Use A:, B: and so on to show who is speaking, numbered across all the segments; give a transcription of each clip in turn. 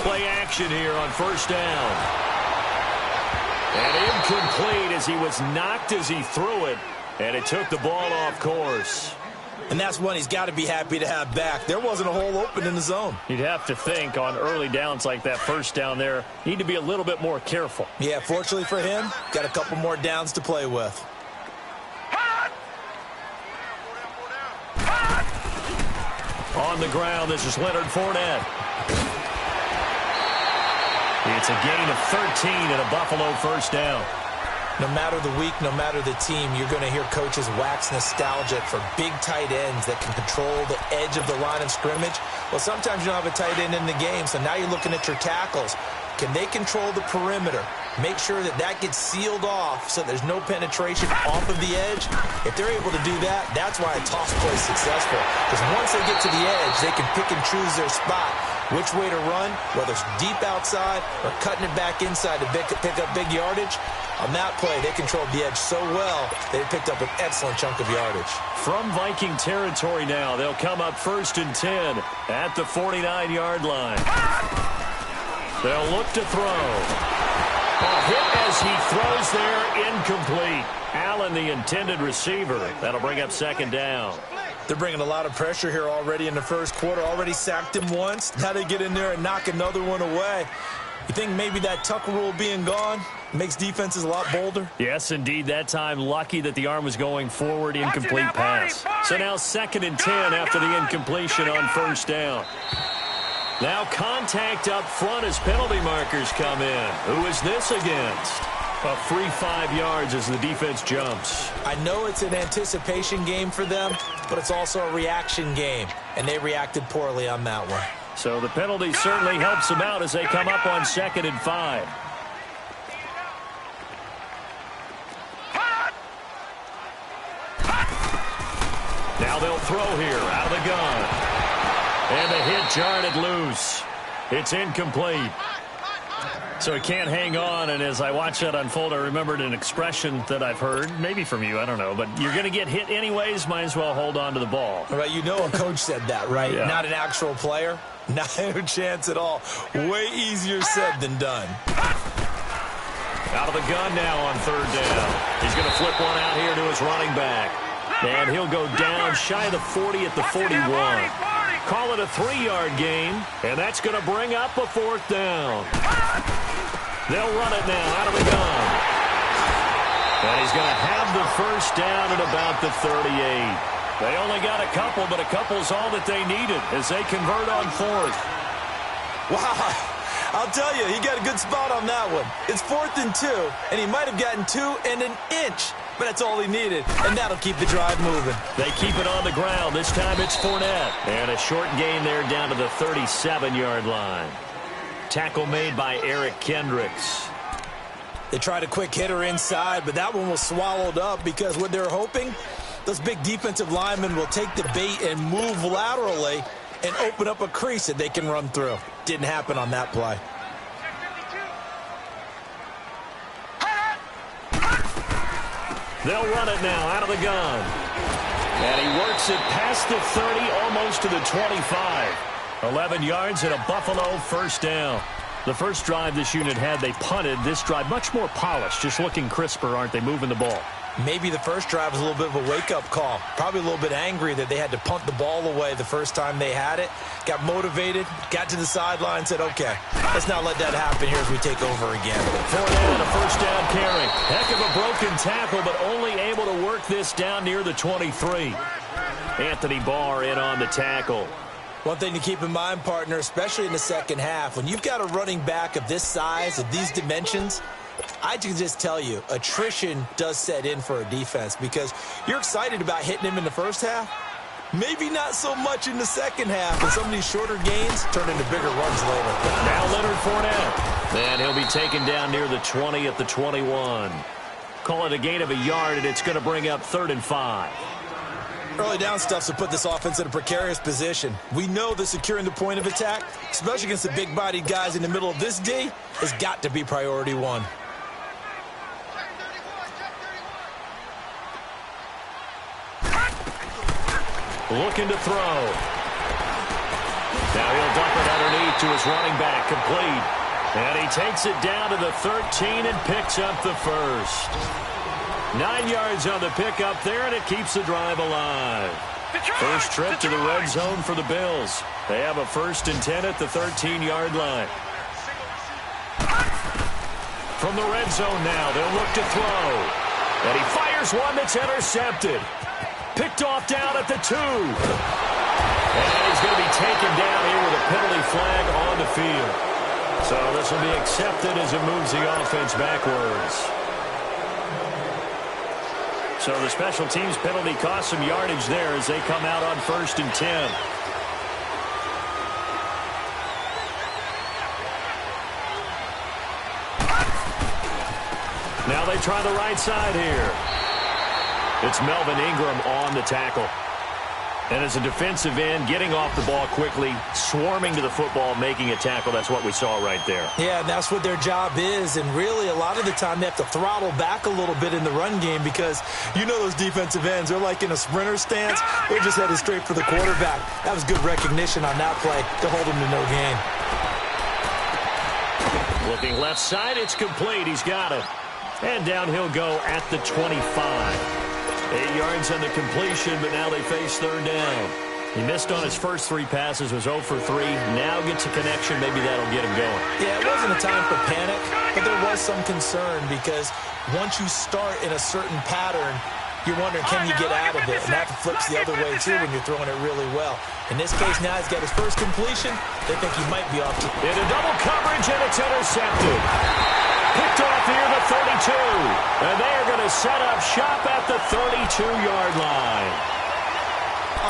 A: play action here on first down. And incomplete as he was knocked as he threw it, and it took the ball off course.
B: And that's one he's got to be happy to have back. There wasn't a hole open in the zone.
A: You'd have to think on early downs like that first down there, need to be a little bit more careful.
B: Yeah, fortunately for him, got a couple more downs to play with.
A: On the ground, this is Leonard Fournette. It's a gain of 13 and a Buffalo first down.
B: No matter the week, no matter the team, you're going to hear coaches wax nostalgic for big tight ends that can control the edge of the line of scrimmage. Well, sometimes you don't have a tight end in the game, so now you're looking at your tackles. Can they control the perimeter? Make sure that that gets sealed off so there's no penetration off of the edge. If they're able to do that, that's why a toss play is successful. Because once they get to the edge, they can pick and choose their spot, which way to run, whether it's deep outside or cutting it back inside to pick up big yardage. On that play, they controlled the edge so well, they picked up an excellent chunk of yardage.
A: From Viking territory now, they'll come up 1st and 10 at the 49-yard line. They'll look to throw. A hit as he throws there, incomplete. Allen, the intended receiver. That'll bring up 2nd down.
B: They're bringing a lot of pressure here already in the first quarter. Already sacked him once. Now they get in there and knock another one away. You think maybe that Tucker rule being gone makes defenses a lot bolder?
A: Yes, indeed. That time, lucky that the arm was going forward, incomplete pass. So now 2nd and 10 after the incompletion on 1st down. Now contact up front as penalty markers come in. Who is this against? A free 5 yards as the defense jumps.
B: I know it's an anticipation game for them, but it's also a reaction game, and they reacted poorly on that one.
A: So the penalty certainly helps them out as they come up on 2nd and 5. Now they'll throw here out of the gun. And the hit jarred it loose. It's incomplete. So he can't hang on, and as I watch that unfold, I remembered an expression that I've heard, maybe from you, I don't know, but you're going to get hit anyways, might as well hold on to the ball.
B: All right, you know a coach said that, right?
A: Yeah.
B: Not an actual player. Not a chance at all. Way easier said than done.
A: Out of the gun now on 3rd down. He's going to flip one out here to his running back. And he'll go down shy of the 40 at the 41. Call it a 3-yard gain, and that's going to bring up a 4th down. They'll run it now out of the gun. And he's going to have the first down at about the 38. They only got a couple, but a couple's all that they needed as they convert on 4th.
B: Wow. I'll tell you, he got a good spot on that one. It's 4th and 2, and he might have gotten 2 and an inch. But that's all he needed, and that'll keep the drive moving.
A: They keep it on the ground. This time it's Fournette. And a short gain there down to the 37-yard line. Tackle made by Eric Kendricks.
B: They tried a quick hitter inside, but that one was swallowed up because what they're hoping, those big defensive linemen will take the bait and move laterally and open up a crease that they can run through. Didn't happen on that play.
A: They'll run it now out of the gun. And he works it past the 30, almost to the 25. 11 yards and a Buffalo first down. The first drive this unit had, they punted. This drive, much more polished, just looking crisper, aren't they, moving the ball?
B: Maybe the first drive was a little bit of a wake-up call. Probably a little bit angry that they had to punt the ball away the first time they had it. Got motivated, got to the sideline, said, okay, let's not let that happen here as we take over again.
A: Fournette, a first down carry. Heck of a broken tackle, but only able to work this down near the 23. Anthony Barr in on the tackle.
B: One thing to keep in mind, partner, especially in the second half, when you've got a running back of this size, of these dimensions, I can just tell you, attrition does set in for a defense because you're excited about hitting him in the first half. Maybe not so much in the second half, and some of these shorter gains turn into bigger runs later.
A: Now Leonard Fournette. And he'll be taken down near the 20 at the 21. Call it a gain of a yard, and it's going to bring up 3rd and 5.
B: Early down stuff to put this offense in a precarious position. We know that securing the point of attack, especially against the big-bodied guys in the middle of this D, has got to be priority one.
A: Looking to throw. Now he'll dump it underneath to his running back, complete. And he takes it down to the 13 and picks up the first. 9 yards on the pickup there, and it keeps the drive alive. First trip to the red zone for the Bills. They have a 1st and 10 at the 13-yard line. From the red zone now, they'll look to throw. And he fires one that's intercepted. Picked off down at the 2. And he's going to be taken down here with a penalty flag on the field. So this will be accepted as it moves the offense backwards. So the special teams penalty cost some yardage there as they come out on 1st and 10. Now they try the right side here. It's Melvin Ingram on the tackle. And as a defensive end, getting off the ball quickly, swarming to the football, making a tackle, that's what we saw right there.
B: Yeah, and that's what their job is. And really, a lot of the time, they have to throttle back a little bit in the run game because you know those defensive ends, they're like in a sprinter stance. They're just headed straight for the quarterback. That was good recognition on that play to hold him to no gain.
A: Looking left side, it's complete. He's got it. And down he'll go at the 25. 8 yards on the completion, but now they face 3rd down. He missed on his first 3 passes, was 0 for 3. Now gets a connection. Maybe that'll get him going.
B: Yeah, it wasn't a time for panic, but there was some concern because once you start in a certain pattern, you're wondering, can you get out of it? And that flips the other way, too, when you're throwing it really well. In this case, now he's got his first completion. They think he might be off.
A: Into double coverage, and it's intercepted. Picked off here at the 32. And they are going to set up shop at the 32-yard line.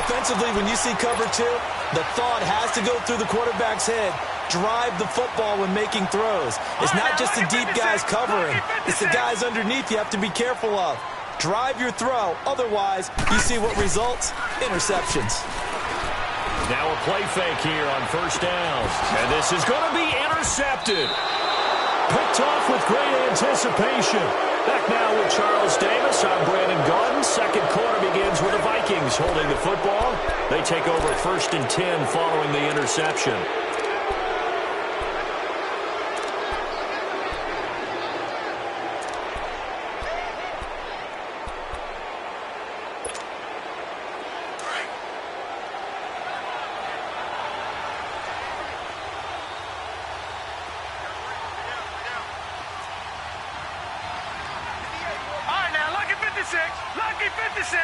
B: Offensively, when you see cover 2, the thought has to go through the quarterback's head. Drive the football when making throws. It's not just the deep guys covering. It's the guys underneath you have to be careful of. Drive your throw. Otherwise, you see what results? Interceptions.
A: Now a play fake here on 1st down. And this is going to be intercepted. Picked off with great anticipation. Back now with Charles Davis. I'm Brandon Gaudin. Second quarter begins with the Vikings holding the football. They take over 1st and 10 following the interception.
C: Lucky 56.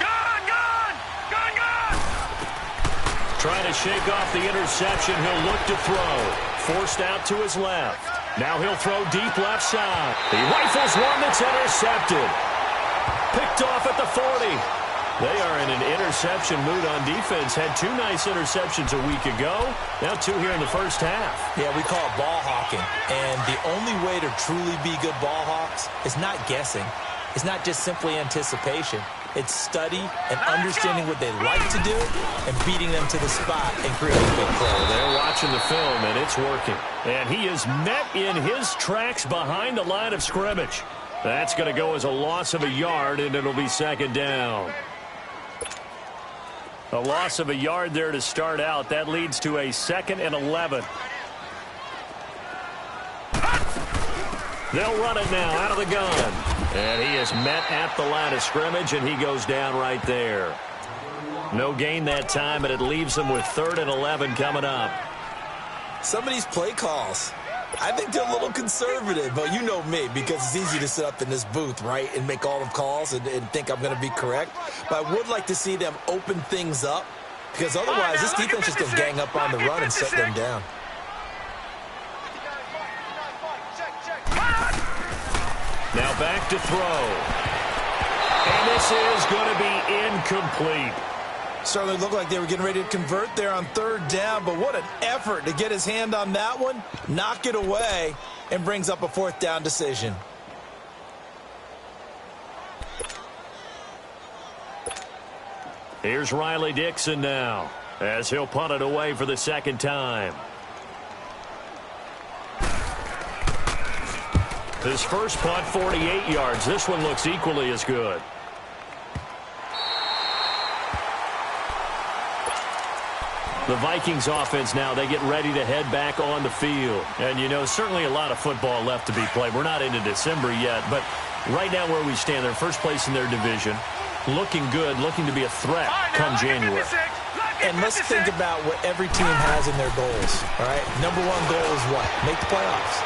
C: Gone.
A: Trying to shake off the interception. He'll look to throw. Forced out to his left. Now he'll throw deep left side. He rifles one that's intercepted. Picked off at the 40. They are in an interception mood on defense. Had 2 nice interceptions a week ago. Now 2 here in the first half.
B: Yeah, we call it ball hawking. And the only way to truly be good ball hawks is not guessing. It's not just simply anticipation. It's study and understanding what they like to do and beating them to the spot and creating a big play.
A: Well, they're watching the film, and it's working. And he is met in his tracks behind the line of scrimmage. That's going to go as a loss of a yard, and it'll be 2nd down. A loss of a yard there to start out. That leads to a 2nd and 11. They'll run it now out of the gun. And he is met at the line of scrimmage, and he goes down right there. No gain that time, but it leaves him with 3rd and 11 coming up.
B: Some of these play calls, I think they're a little conservative, but you know me, because it's easy to sit up in this booth, right, and make all the calls and think I'm going to be correct. But I would like to see them open things up, because otherwise this defense is going to gang up on the run and set them down.
A: Now back to throw. And this is going to be incomplete.
B: Certainly looked like they were getting ready to convert there on 3rd down, but what an effort to get his hand on that one, knock it away, and brings up a 4th down decision.
A: Here's Riley Dixon now, as he'll punt it away for the 2nd time. His first punt, 48 yards. This one looks equally as good. The Vikings offense now, they get ready to head back on the field. And, you know, certainly a lot of football left to be played. We're not into December yet, but right now where we stand, they're first place in their division, looking good, looking to be a threat come January.
B: And let's think about what every team has in their goals, all right? Number one goal is what? Make the playoffs.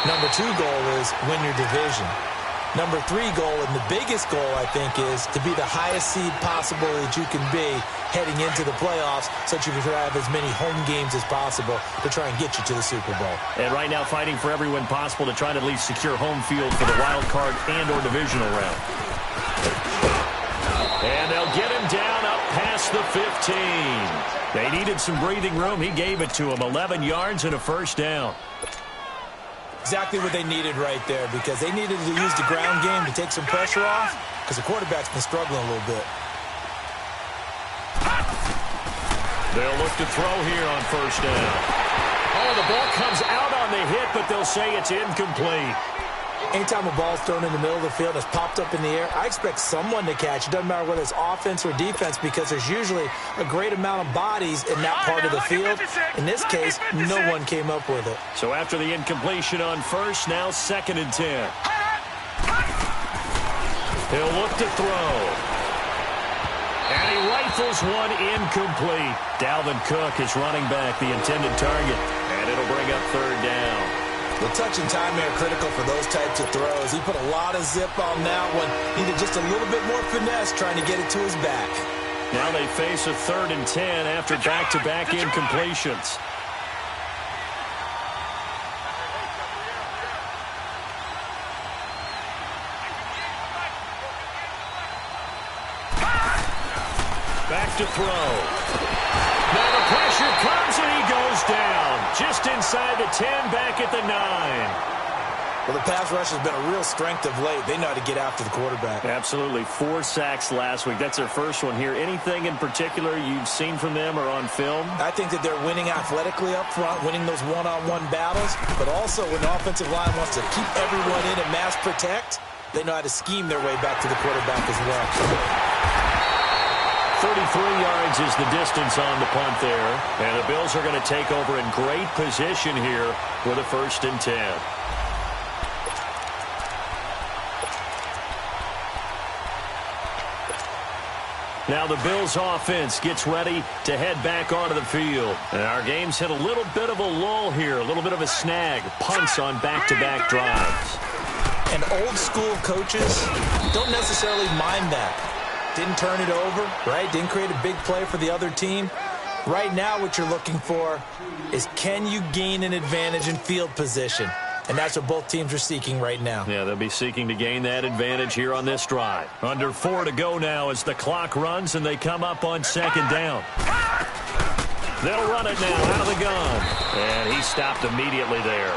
B: Number two goal is win your division. Number three goal, and the biggest goal, I think, is to be the highest seed possible that you can be heading into the playoffs so that you can have as many home games as possible to try and get you to the Super Bowl.
A: And right now fighting for every win possible to try to at least secure home field for the wild card and or divisional round. And they'll get him down up past the 15. They needed some breathing room. He gave it to him. 11 yards and a first down.
B: Exactly what they needed right there, because they needed to use the ground game to take some pressure off, because the quarterback's been struggling a little bit.
A: They'll look to throw here on first down. Oh, the ball comes out on the hit, but they'll say it's incomplete.
B: Anytime a ball's thrown in the middle of the field and it's popped up in the air, I expect someone to catch. It doesn't matter whether it's offense or defense, because there's usually a great amount of bodies in that part of the field. In this case, no one came up with it.
A: So after the incompletion on first, now 2nd and 10. He'll look to throw. And he rifles one incomplete. Dalvin Cook is running back, the intended target. And it'll bring up 3rd down.
B: The touch and time are critical for those types of throws. He put a lot of zip on that one. Needed just a little bit more finesse trying to get it to his back.
A: Now they face a 3rd and 10 after back-to-back incompletions. Back to throw. Now the pressure comes and he goes down. Just inside the 10, back at the 9.
B: Well, the pass rush has been a real strength of late. They know how to get after the quarterback.
A: Absolutely. 4 sacks last week. That's their first one here. Anything in particular you've seen from them or on film?
B: I think that they're winning athletically up front, winning those one-on-one battles, but also when the offensive line wants to keep everyone in and mass protect, they know how to scheme their way back to the quarterback as well.
A: 33 yards is the distance on the punt there. And the Bills are going to take over in great position here with a 1st and 10. Now the Bills offense gets ready to head back onto the field. And our game's hit a little bit of a lull here, a little bit of a snag. Punts on back-to-back drives.
B: And old school coaches don't necessarily mind that. Didn't turn it over, right? Didn't create a big play for the other team. Right now what you're looking for is, can you gain an advantage in field position? And that's what both teams are seeking right now.
A: Yeah, they'll be seeking to gain that advantage here on this drive. Under 4 to go now as the clock runs and they come up on 2nd down. They'll run it now out of the gun. And he stopped immediately there.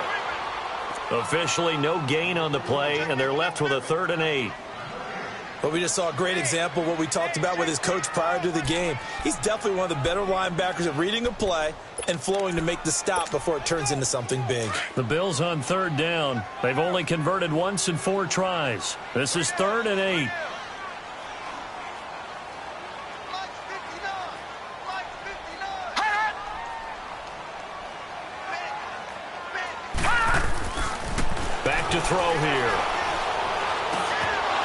A: Officially no gain on the play, and they're left with a 3rd and 8.
B: But we just saw a great example of what we talked about with his coach prior to the game. He's definitely one of the better linebackers at reading a play and flowing to make the stop before it turns into something big.
A: The Bills on 3rd down. They've only converted once in 4 tries. This is 3rd and 8. Back to throw here.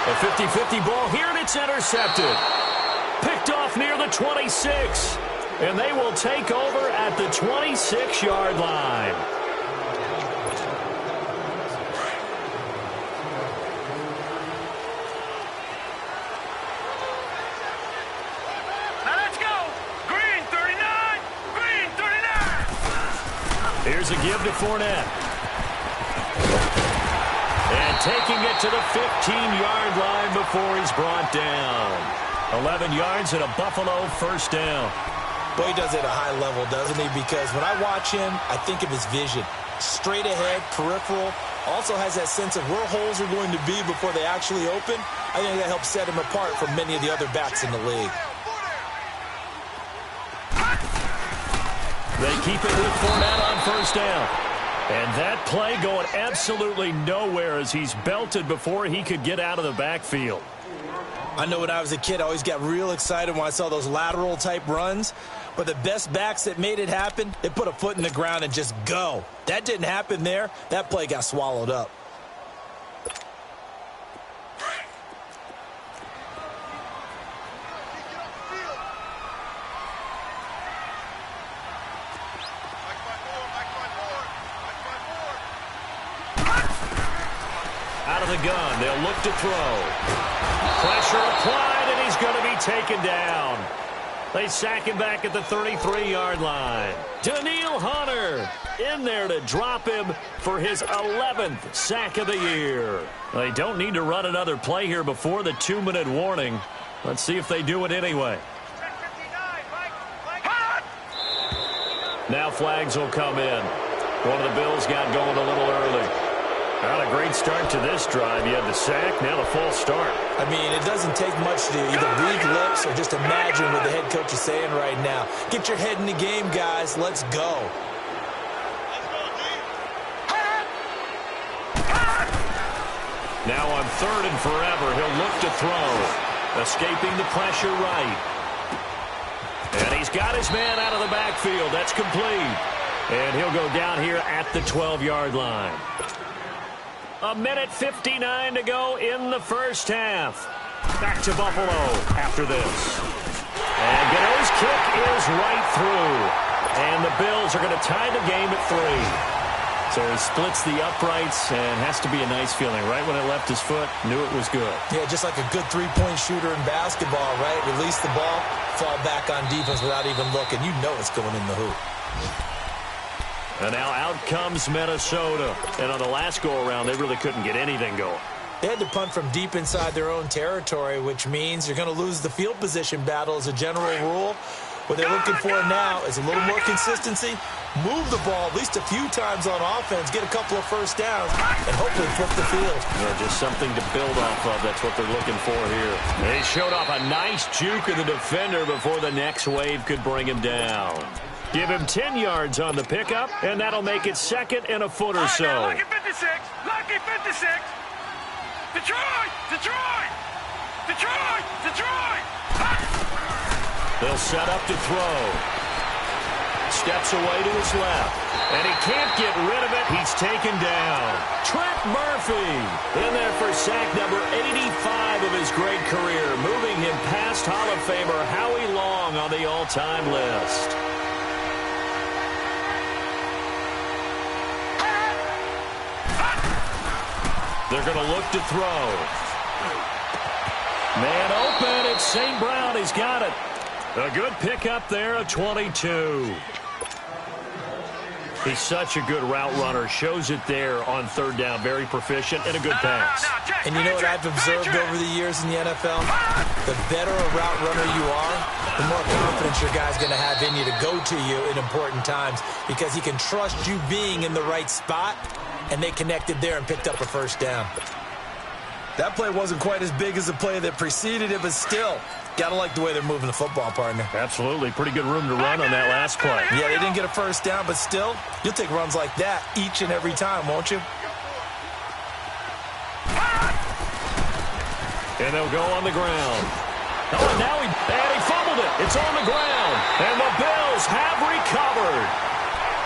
A: A 50-50 ball here, and it's intercepted. Picked off near the 26. And they will take over at the 26-yard line.
C: Now let's go. Green 39. Green 39.
A: Here's a give to Fournette. And taking it to the 15-yard line before he's brought down. 11 yards and a Buffalo 1st down.
B: Boy, he does it at a high level, doesn't he? Because when I watch him, I think of his vision. Straight ahead, peripheral. Also has that sense of where holes are going to be before they actually open. I think that helps set him apart from many of the other backs in the league.
A: They keep it with Fournette on 1st down. And that play going absolutely nowhere as he's belted before he could get out of the backfield.
B: I know when I was a kid, I always got real excited when I saw those lateral type runs. But the best backs that made it happen, they put a foot in the ground and just go. That didn't happen there. That play got swallowed up.
A: Out of the gun, they'll look to throw. Pressure applied, and he's going to be taken down. They sack him back at the 33-yard line. Daniil Hunter in there to drop him for his 11th sack of the year. They don't need to run another play here before the 2-minute warning. Let's see if they do it anyway. Now flags will come in. One of the Bills got going a little early. Not a great start to this drive. You had the sack, now the false start.
B: I mean, it doesn't take much to either read lips or just imagine what the head coach is saying right now. Get your head in the game, guys. Let's go.
A: Now on 3rd and forever, he'll look to throw. Escaping the pressure right. And he's got his man out of the backfield. That's complete. And he'll go down here at the 12-yard line. 1:59 to go in the first half. Back to Buffalo after this. And Gano's kick is right through. And the Bills are going to tie the game at 3. So he splits the uprights and has to be a nice feeling. Right when it left his foot, knew it was good.
B: Yeah, just like a good three-point shooter in basketball, right? Release the ball, fall back on defense without even looking. You know it's going in the hoop.
A: And now out comes Minnesota. And on the last go-around, they really couldn't get anything going.
B: They had to punt from deep inside their own territory, which means you're going to lose the field position battle as a general rule. What they're looking for now is a little more consistency, move the ball at least a few times on offense, get a couple of first downs, and hopefully flip the field.
A: Yeah, just something to build off of. That's what they're looking for here. They showed off a nice juke of the defender before the next wave could bring him down. Give him 10 yards on the pickup, and that'll make it 2nd and a foot or so.
C: Lucky 56. Lucky 56. Detroit! Detroit! Detroit! Detroit!
A: They'll set up to throw. Steps away to his left. And he can't get rid of it. He's taken down. Trent Murphy in there for sack number 85 of his great career, moving him past Hall of Famer Howie Long on the all-time list. They're going to look to throw. Man open. It's St. Brown. He's got it. A good pickup there, a 22. He's such a good route runner. Shows it there on 3rd down. Very proficient and a good pass.
B: And you know what I've observed over the years in the NFL? The better a route runner you are, the more confidence your guy's going to have in you to go to you in important times because he can trust you being in the right spot, and they connected there and picked up a first down. That play wasn't quite as big as the play that preceded it, but still, gotta like the way they're moving the football, partner.
A: Absolutely. Pretty good room to run on that last play.
B: Yeah, they didn't get a first down, but still, you'll take runs like that each and every time, won't you?
A: And they'll go on the ground. Oh, and now he fumbled it. It's on the ground. And the Bills have recovered.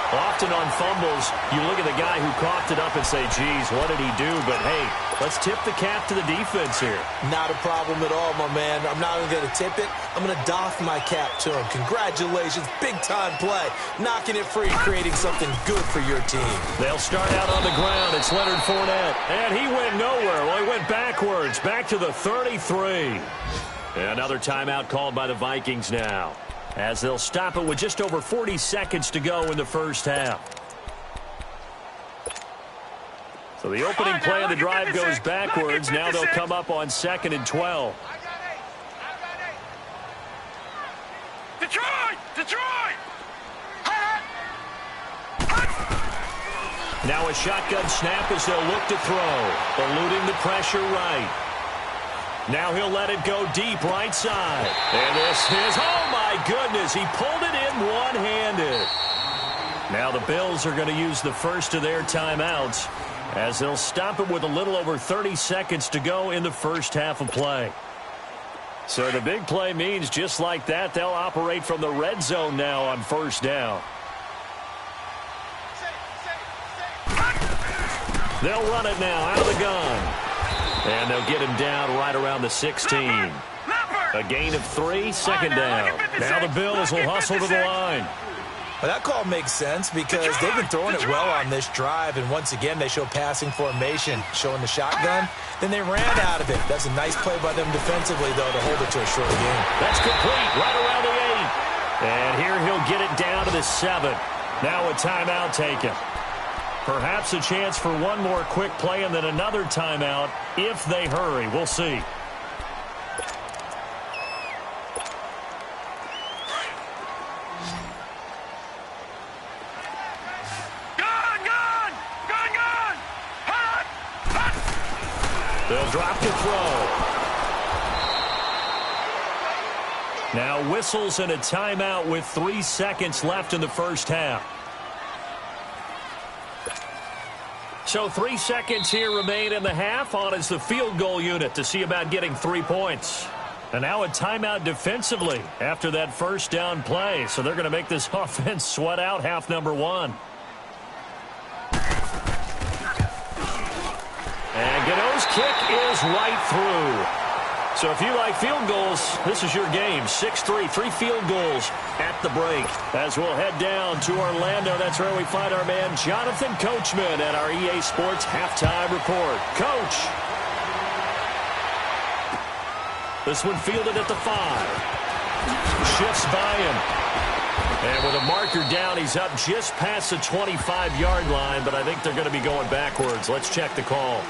A: Often on fumbles, you look at the guy who coughed it up and say, geez, what did he do? But, hey, let's tip the cap to the defense here.
B: Not a problem at all, my man. I'm not even going to tip it. I'm going to doff my cap to him. Congratulations. Big-time play. Knocking it free, creating something good for your team.
A: They'll start out on the ground. It's Leonard Fournette. And he went nowhere. Well, he went backwards, back to the 33. Another timeout called by the Vikings now, as they'll stop it with just over 40 seconds to go in the first half. So the opening play of the drive goes backwards. Now they'll come up on 2nd and 12.
C: Detroit! Detroit!
A: Now a shotgun snap as they'll look to throw, eluding the pressure right. Now he'll let it go deep right side. And this is, oh my goodness, he pulled it in one-handed. Now the Bills are going to use the first of their timeouts as they'll stop it with a little over 30 seconds to go in the first half of play. So the big play means just like that, they'll operate from the red zone now on first down. They'll run it now out of the gun. And they'll get him down right around the 16. A gain of 3, second down. Now the Bills will hustle to the line.
B: Well, that call makes sense because they've been throwing it well on this drive, and once again they show passing formation, showing the shotgun. Then they ran out of it. That's a nice play by them defensively, though, to hold it to a short game.
A: That's complete, right around the 8. And here he'll get it down to the 7. Now a timeout taken. Perhaps a chance for one more quick play and then another timeout if they hurry. We'll see. They'll drop to throw. Now whistles and a timeout with 3 seconds left in the first half. So 3 seconds here remain in the half. On is the field goal unit to see about getting 3 points. And now a timeout defensively after that first down play. So they're going to make this offense sweat out half number 1. And Gano's kick is right through. So if you like field goals, this is your game. 6-3, 3 field goals at the break. As we'll head down to Orlando, that's where we find our man Jonathan Coachman at our EA Sports Halftime Report. Coach. This one fielded at the 5. Shifts by him. And with a marker down, he's up just past the 25-yard line, but I think they're going to be going backwards. Let's check the call.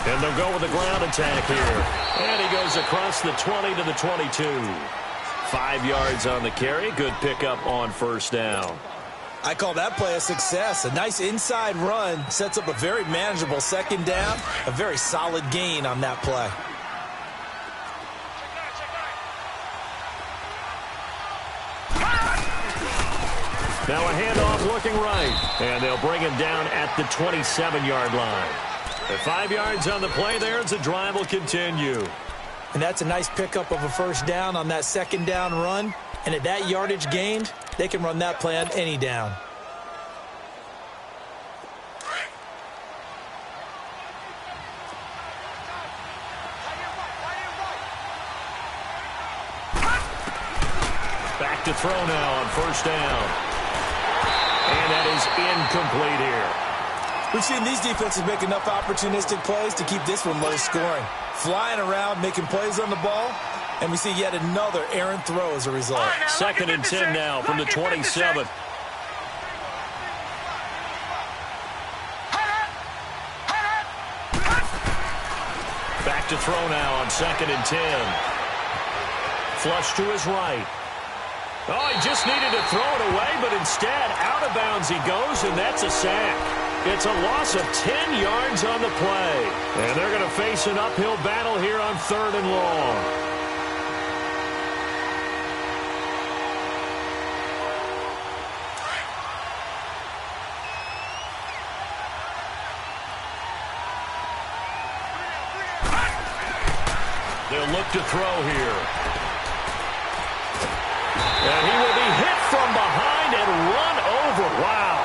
A: And they'll go with a ground attack here. And he goes across the 20 to the 22. 5 yards on the carry. Good pickup on first down.
B: I call that play a success. A nice inside run sets up a very manageable second down. A very solid gain on that play.
A: Now a handoff looking right. And they'll bring him down at the 27-yard line. The 5 yards on the play there as the drive will continue.
B: And that's a nice pickup of a first down on that second down run. And at that yardage gained, they can run that play on any down.
A: Back to throw now on first down. And that is incomplete here.
B: We've seen these defenses make enough opportunistic plays to keep this one low scoring. Flying around, making plays on the ball, and we see yet another errant throw as a result.
A: Second and 10 now from the 27. Back to throw now on second and 10. Flush to his right. Oh, he just needed to throw it away, but instead, out of bounds he goes, and that's a sack. It's a loss of 10 yards on the play. And they're going to face an uphill battle here on 3rd and long. They'll look to throw here. And he will be hit from behind and run over. Wow.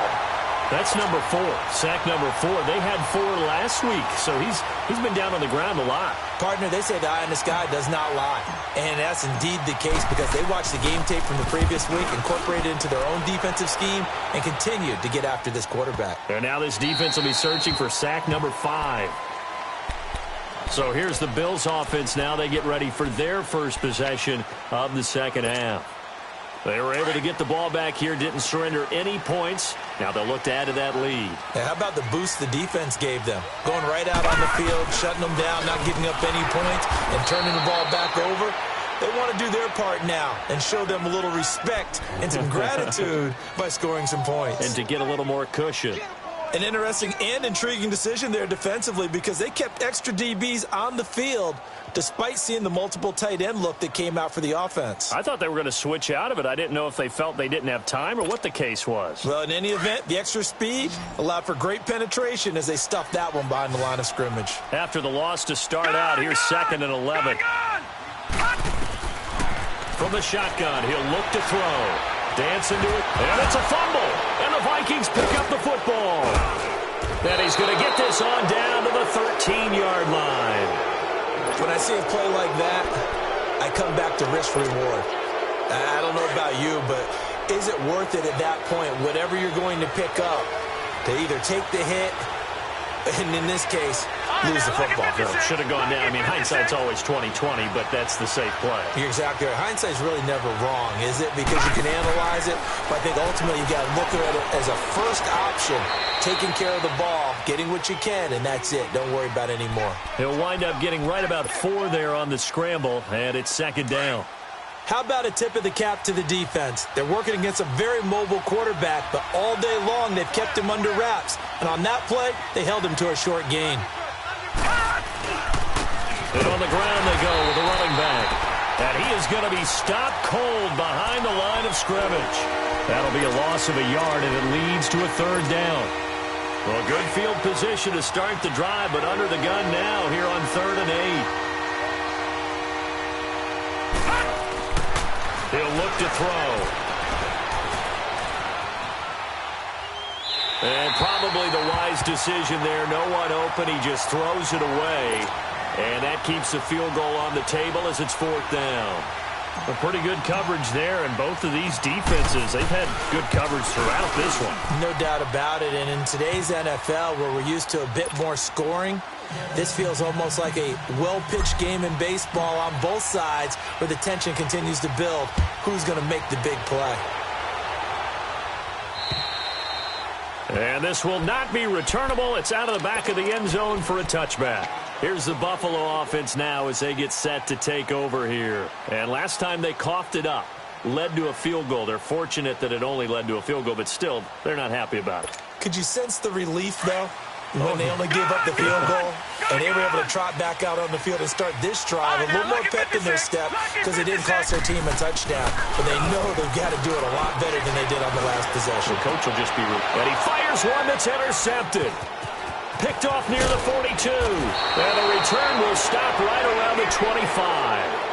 A: That's number 4. Sack number 4. They had 4 last week, so he's been down on the ground a lot.
B: Partner, they say the eye in the sky does not lie. And that's indeed the case because they watched the game tape from the previous week, incorporated it into their own defensive scheme, and continued to get after this quarterback.
A: And now this defense will be searching for sack number 5. So here's the Bills offense now. They get ready for their first possession of the second half. They were able to get the ball back here, didn't surrender any points. Now they'll look to add to that lead.
B: Yeah, how about the boost the defense gave them? Going right out on the field, shutting them down, not giving up any points, and turning the ball back over. They want to do their part now and show them a little respect and some gratitude by scoring some points.
A: And to get a little more cushion.
B: An interesting and intriguing decision there defensively because they kept extra DBs on the field despite seeing the multiple tight end look that came out for the offense.
A: I thought they were going to switch out of it. I didn't know if they felt they didn't have time or what the case was.
B: Well, in any event, the extra speed allowed for great penetration as they stuffed that one behind the line of scrimmage.
A: After the loss to start out, here's 2nd and 11. From the shotgun, he'll look to throw. Dance into it, and it's a fumble. And the Vikings pick up the football. And he's going to get this on down to the 13-yard line.
B: When I see a play like that, I come back to risk-reward. I don't know about you, but is it worth it at that point, whatever you're going to pick up, to either take the hit, and in this case, lose the football?
A: Should have gone down. I mean, hindsight's always 20/20, but that's the safe play.
B: You're exactly right. Hindsight's really never wrong, is it? Because you can analyze it, but I think ultimately you got to look at it as a first option, taking care of the ball, getting what you can, and that's it. Don't worry about it anymore.
A: He'll wind up getting right about 4 there on the scramble, and it's 2nd down.
B: How about a tip of the cap to the defense? They're working against a very mobile quarterback, but all day long they've kept him under wraps. And on that play, they held him to a short gain.
A: And on the ground they go with the running back. And he is going to be stopped cold behind the line of scrimmage. That'll be a loss of a yard, and it leads to a 3rd down. Well, good field position to start the drive, but under the gun now here on 3rd and 8. He'll look to throw. And probably the wise decision there. No one open. He just throws it away. And that keeps the field goal on the table as it's 4th down. A pretty good coverage there, and both of these defenses, they've had good coverage throughout this one.
B: No doubt about it. And in today's NFL, where we're used to a bit more scoring, this feels almost like a well-pitched game in baseball on both sides where the tension continues to build. Who's going to make the big play?
A: And this will not be returnable. It's out of the back of the end zone for a touchback. Here's the Buffalo offense now as they get set to take over here. And last time they coughed it up, led to a field goal. They're fortunate that it only led to a field goal, but still, they're not happy about it.
B: Could you sense the relief, though, when they only gave up the field goal and they were able to trot back out on the field and start this drive? A little more pep in their step because it didn't cost their team a touchdown. But they know they've got to do it a lot better than they did on the last possession.
A: The coach will just be... And he fires one that's intercepted. Picked off near the 42. And the return will stop right around the 25.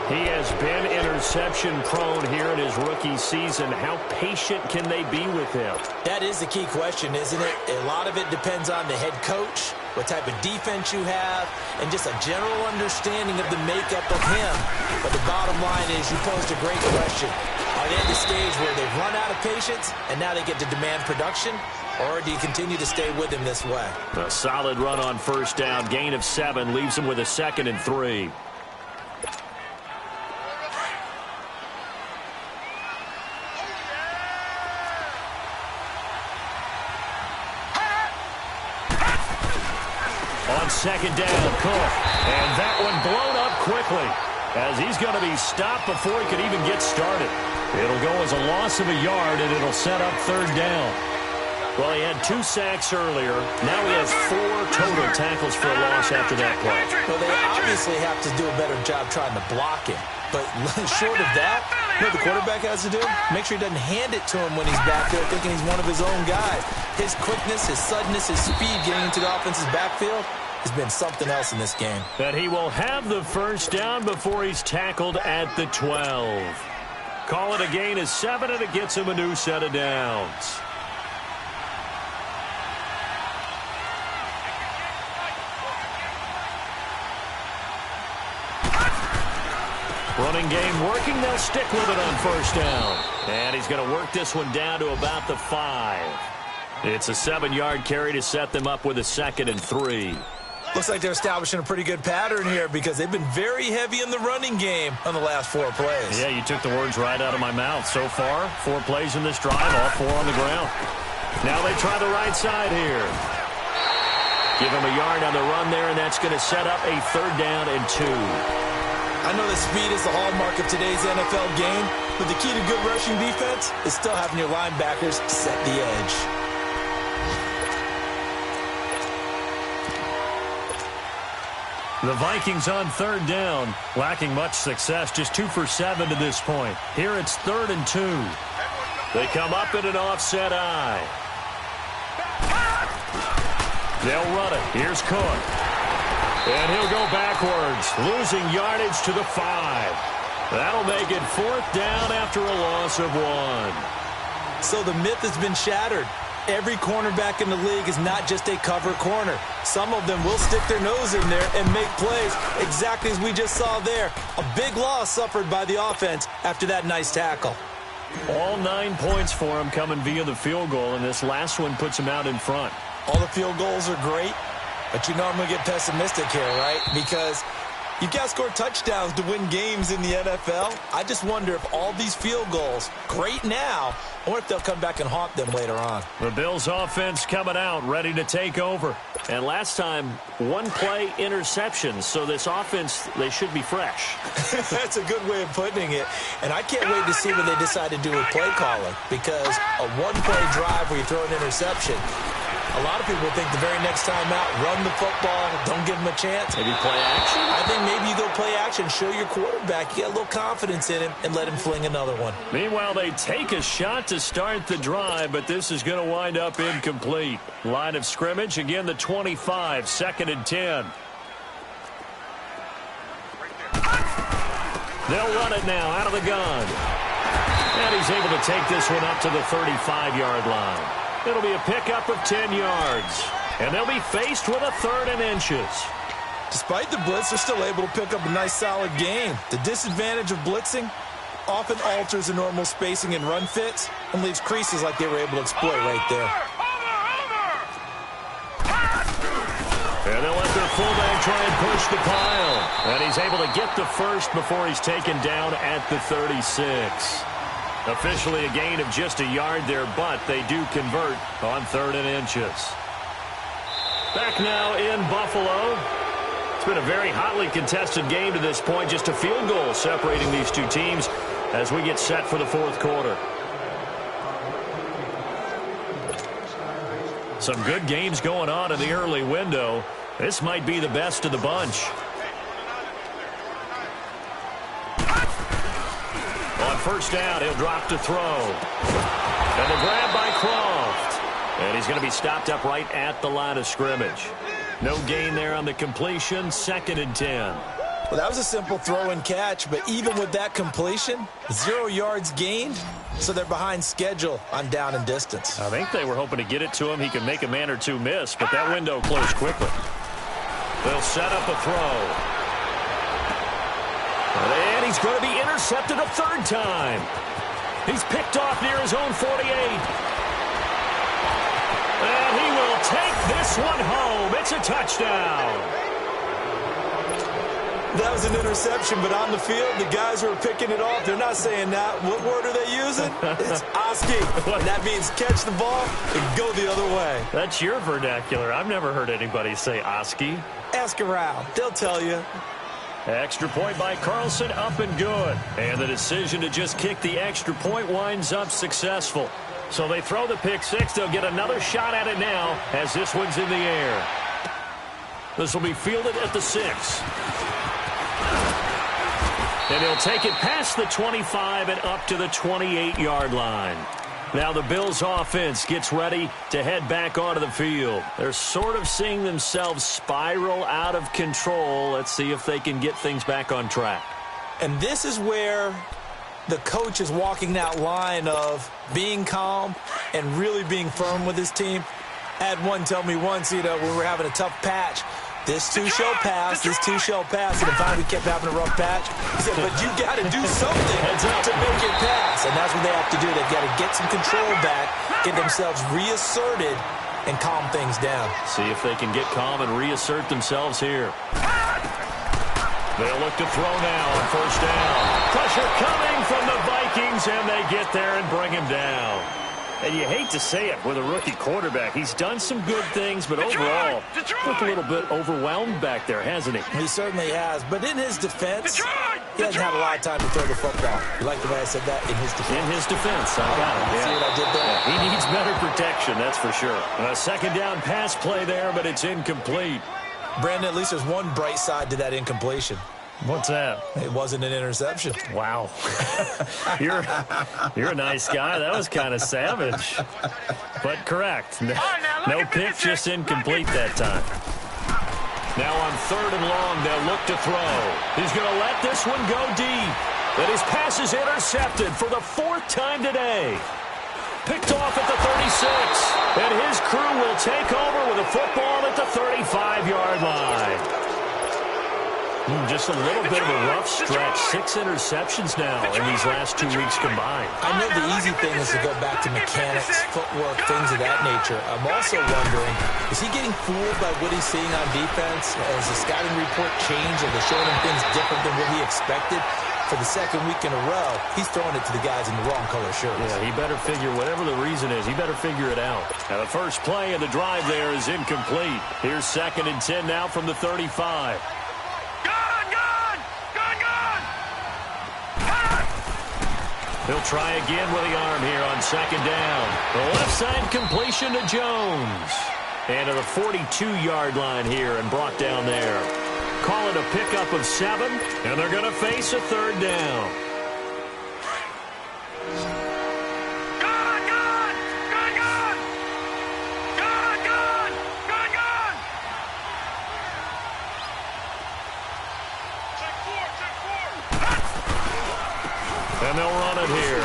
A: He has been interception-prone here in his rookie season. How patient can they be with him?
B: That is the key question, isn't it? A lot of it depends on the head coach, what type of defense you have, and just a general understanding of the makeup of him. But the bottom line is you posed a great question. Are they at the stage where they've run out of patience and now they get to demand production? Or do you continue to stay with him this way?
A: A solid run on 1st down. Gain of 7 leaves him with a 2nd and 3. On 2nd down, Cook. And that one blown up quickly as he's going to be stopped before he could even get started. It'll go as a loss of a yard, and it'll set up 3rd down. Well, he had 2 sacks earlier. Now he has 4 total tackles for a loss after that play.
B: Well, they obviously have to do a better job trying to block him. But short of that, what the quarterback has to do, make sure he doesn't hand it to him when he's back there thinking he's one of his own guys. His quickness, his suddenness, his speed getting into the offense's backfield has been something else in this game.
A: And he will have the 1st down before he's tackled at the 12. Call it a gain of 7, and it gets him a new set of downs. Running game working. They'll stick with it on 1st down. And he's going to work this one down to about the 5. It's a 7-yard carry to set them up with a 2nd and 3.
B: Looks like they're establishing a pretty good pattern here because they've been very heavy in the running game on the last 4 plays.
A: Yeah, you took the words right out of my mouth. So far, 4 plays in this drive, all 4 on the ground. Now they try the right side here. Give him a yard on the run there, and that's going to set up a 3rd down and 2.
B: I know that speed is the hallmark of today's NFL game, but the key to good rushing defense is still having your linebackers set the edge.
A: The Vikings on third down, lacking much success, just 2 for 7 to this point. Here it's 3rd and 2. They come up in an offset eye. They'll run it. Here's Cook. And he'll go backwards, losing yardage to the 5. That'll make it 4th down after a loss of 1.
B: So the myth has been shattered. Every cornerback in the league is not just a cover corner. Some of them will stick their nose in there and make plays, exactly as we just saw there. A big loss suffered by the offense after that nice tackle.
A: All 9 points for him coming via the field goal, and this last one puts him out in front.
B: All the field goals are great, but you know I'm going to get pessimistic here, right? Because you've got to score touchdowns to win games in the NFL. I just wonder if all these field goals, great now, or if they'll come back and haunt them later on.
A: The Bills offense coming out, ready to take over. And last time, 1 play interception, so this offense, they should be fresh.
B: That's a good way of putting it. And I can't wait to see what they decide to do with play calling, because a 1-play drive where you throw an interception, a lot of people think the very next time out, run the football, don't give them a chance.
A: Maybe play action?
B: I think maybe you go play action, show your quarterback, you get a little confidence in him, and let him fling another one.
A: Meanwhile, they take a shot to start the drive, but this is going to wind up incomplete. Line of scrimmage, again the 25, 2nd and 10. They'll run it now out of the gun. And he's able to take this one up to the 35-yard line. It'll be a pickup of 10 yards. And they'll be faced with a 3rd and inches.
B: Despite the blitz, they're still able to pick up a nice, solid gain. The disadvantage of blitzing often alters the normal spacing and run fits and leaves creases like they were able to exploit right there.
A: And they'll let their fullback try and push the pile. And he's able to get the first before he's taken down at the 36. Officially a gain of just a yard there, but they do convert on 3rd and inches. Back now in Buffalo. It's been a very hotly contested game to this point. Just a field goal separating these two teams as we get set for the 4th quarter. Some good games going on in the early window. This might be the best of the bunch. On 1st down, he'll drop to throw. And the grab by Croft. And he's going to be stopped up right at the line of scrimmage. No gain there on the completion, 2nd and 10.
B: Well, that was a simple throw and catch, but even with that completion, 0 yards gained, so they're behind schedule on down and distance.
A: I think they were hoping to get it to him. He could make a man or two miss, but that window closed quickly. They'll set up a throw. And he's going to be intercepted a 3rd time. He's picked off near his own 48. And he will take this one home. It's a touchdown.
B: That was an interception, but on the field, the guys who are picking it off, they're not saying that. What word are they using? It's Oski. And that means catch the ball and go the other way.
A: That's your vernacular. I've never heard anybody say Oski.
B: Ask around. They'll tell you.
A: Extra point by Carlson, up and good. And the decision to just kick the extra point winds up successful. So they throw the pick 6. They'll get another shot at it now as this one's in the air. This will be fielded at the 6. And he'll take it past the 25 and up to the 28-yard line. Now the Bills offense gets ready to head back onto the field. They're sort of seeing themselves spiral out of control. Let's see if they can get things back on track.
B: And this is where the coach is walking that line of being calm and really being firm with his team. I had one tell me once, when we were having a tough patch, this too shall pass, this too shall pass. And finally we kept having a rough patch. He said, but you got to do something to make it pass. And that's what they have to do. They've got to get some control back, get themselves reasserted, and calm things down.
A: See if they can get calm and reassert themselves here. They'll look to throw now on 1st down. Pressure coming from the Vikings, and they get there and bring him down. And you hate to say it with a rookie quarterback. He's done some good things, but overall, looked a little bit overwhelmed back there, hasn't he?
B: He certainly has. But in his defense, he hasn't had a lot of time to throw the football. You like the way I said that? In his defense.
A: In his defense. I got it.
B: See what I did there?
A: Yeah, he needs better protection, that's for sure. A 2nd down pass play there, but it's incomplete.
B: Brandon, at least there's one bright side to that incompletion.
A: What's that?
B: It wasn't an interception.
A: Wow. You're a nice guy. That was kind of savage. But correct. No pick, just incomplete that time. Now on 3rd and long, they'll look to throw. He's going to let this one go deep. And his pass is intercepted for the 4th time today. Picked off at the 36. And his crew will take over with a football at the 35-yard line. Just a little bit of a rough stretch. 6 interceptions now in these last 2 weeks combined.
B: I know the easy thing is to go back to mechanics, footwork, things of that nature. I'm also wondering, is he getting fooled by what he's seeing on defense? Has the scouting report changed? Are they showing him things different than what he expected? For the 2nd week in a row, he's throwing it to the guys in the wrong color shirts.
A: Yeah, he better figure, whatever the reason is, he better figure it out. Now the first play of the drive there is incomplete. Here's 2nd and 10 now from the 35. He'll try again with the arm here on 2nd down. The left side completion to Jones. And to the 42-yard line here and brought down there. Call it a pickup of 7, and they're going to face a 3rd down. And they'll run it here.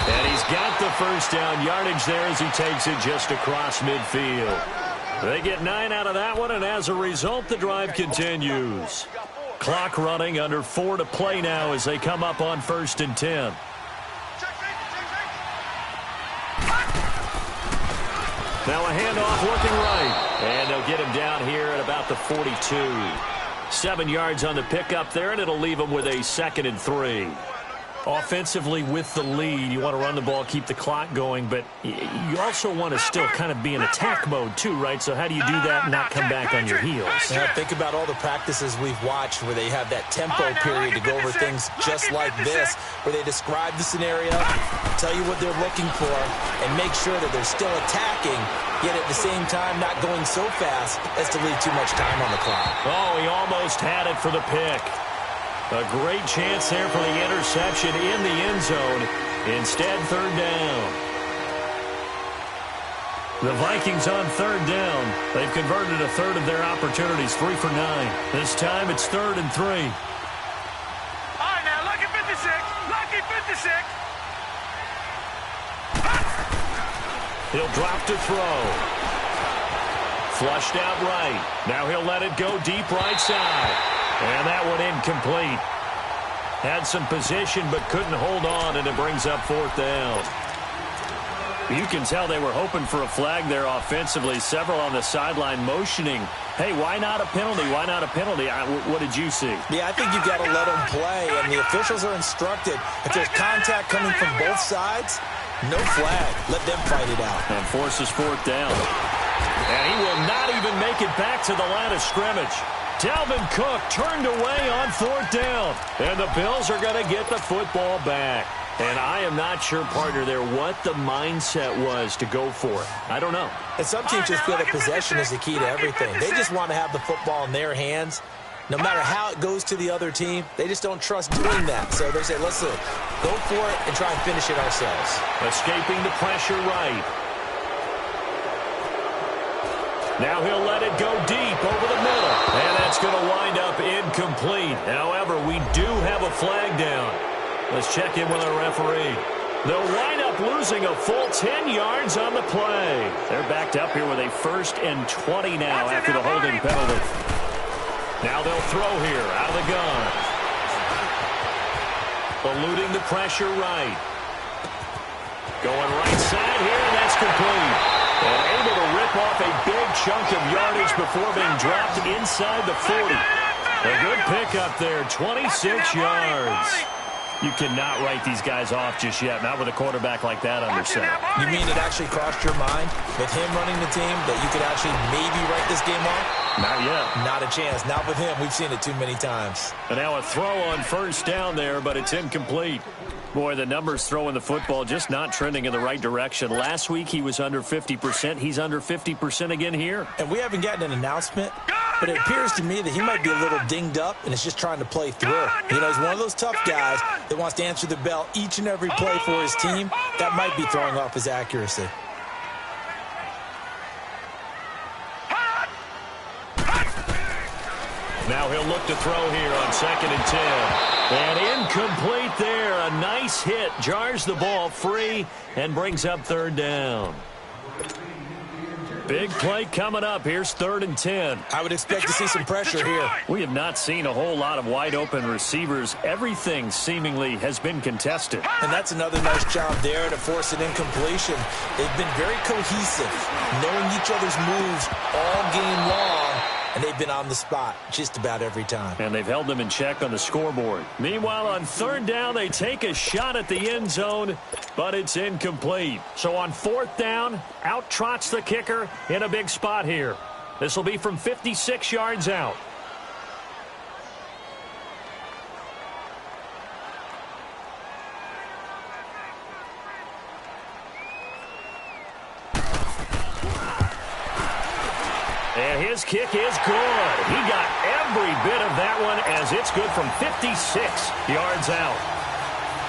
A: And he's got the first down yardage there as he takes it just across midfield. They get 9 out of that one, and as a result, the drive continues. Clock running, under 4 to play now as they come up on 1st and 10. Now a handoff looking right. And they'll get him down here at about the 42. 7 yards on the pickup there, and it'll leave them with a 2nd and 3. Offensively with the lead, you want to run the ball, keep the clock going, but you also want to still kind of be in attack mode too, right? So how do you do that and not come back on your heels?
B: Yeah, think about all the practices we've watched where they have that tempo period to go over things just like this, where they describe the scenario, tell you what they're looking for, and make sure that they're still attacking, yet at the same time not going so fast as to leave too much time on the clock.
A: Oh, he almost had it for the pick. A great chance there for the interception in the end zone. Instead, 3rd down. The Vikings on 3rd down. They've converted a third of their opportunities, 3 for 9. This time it's 3rd and 3.
C: All right, now, lucky 56. Lucky 56.
A: He'll drop to throw. Flushed out right. Now he'll let it go deep right side. And that one incomplete. Had some position but couldn't hold on, and it brings up 4th down. You can tell they were hoping for a flag there offensively. Several on the sideline motioning, hey, why not a penalty? Why not a penalty? What did you see?
B: Yeah, I think you've got to let them play, and the officials are instructed. If there's contact coming from both sides, no flag. Let them fight it out.
A: And forces 4th down. And he will not even make it back to the line of scrimmage. Dalvin Cook turned away on 4th down. And the Bills are going to get the football back. And I am not sure, partner, there what the mindset was to go for it. I don't know.
B: And some teams just feel that possession is the key to everything. They just want to have the football in their hands. No matter how it goes to the other team, they just don't trust doing that. So they say, let's go for it and try and finish it ourselves.
A: Escaping the pressure right. Now he'll let it go deep over the middle. And that's going to wind up incomplete. However, we do have a flag down. Let's check in with our referee. They'll wind up losing a full 10 yards on the play. They're backed up here with a 1st and 20 now after the holding penalty. Now they'll throw here out of the gun. Eluding the pressure right. Going right side here, and that's complete. And able to rip off a big chunk of yardage before being dropped inside the 40. A good pickup there, 26 yards. You cannot write these guys off just yet, not with a quarterback like that under center.
B: You mean it actually crossed your mind with him running the team that you could actually maybe write this game off?
A: Not yet.
B: Not a chance. Not with him. We've seen it too many times.
A: And now a throw on first down there, but it's incomplete. Boy, the numbers throwing the football just not trending in the right direction. Last week he was under 50%. He's under 50% again here.
B: And we haven't gotten an announcement, but it appears to me that he might be a little dinged up and is just trying to play through. You know, he's one of those tough guys that wants to answer the bell each and every play for his team. That might be throwing off his accuracy.
A: Now he'll look to throw here on 2nd and 10. And incomplete there. A nice hit. Jars the ball free and brings up 3rd down. Big play coming up. Here's 3rd and 10.
B: I would expect to see some pressure here.
A: We have not seen a whole lot of wide open receivers. Everything seemingly has been contested.
B: And that's another nice job there to force an incompletion. They've been very cohesive, knowing each other's moves all game long. And they've been on the spot just about every time.
A: And they've held them in check on the scoreboard. Meanwhile, on 3rd down, they take a shot at the end zone, but it's incomplete. So on 4th down, out trots the kicker in a big spot here. This will be from 56 yards out. And his kick is good. He got every bit of that one as it's good from 56 yards out.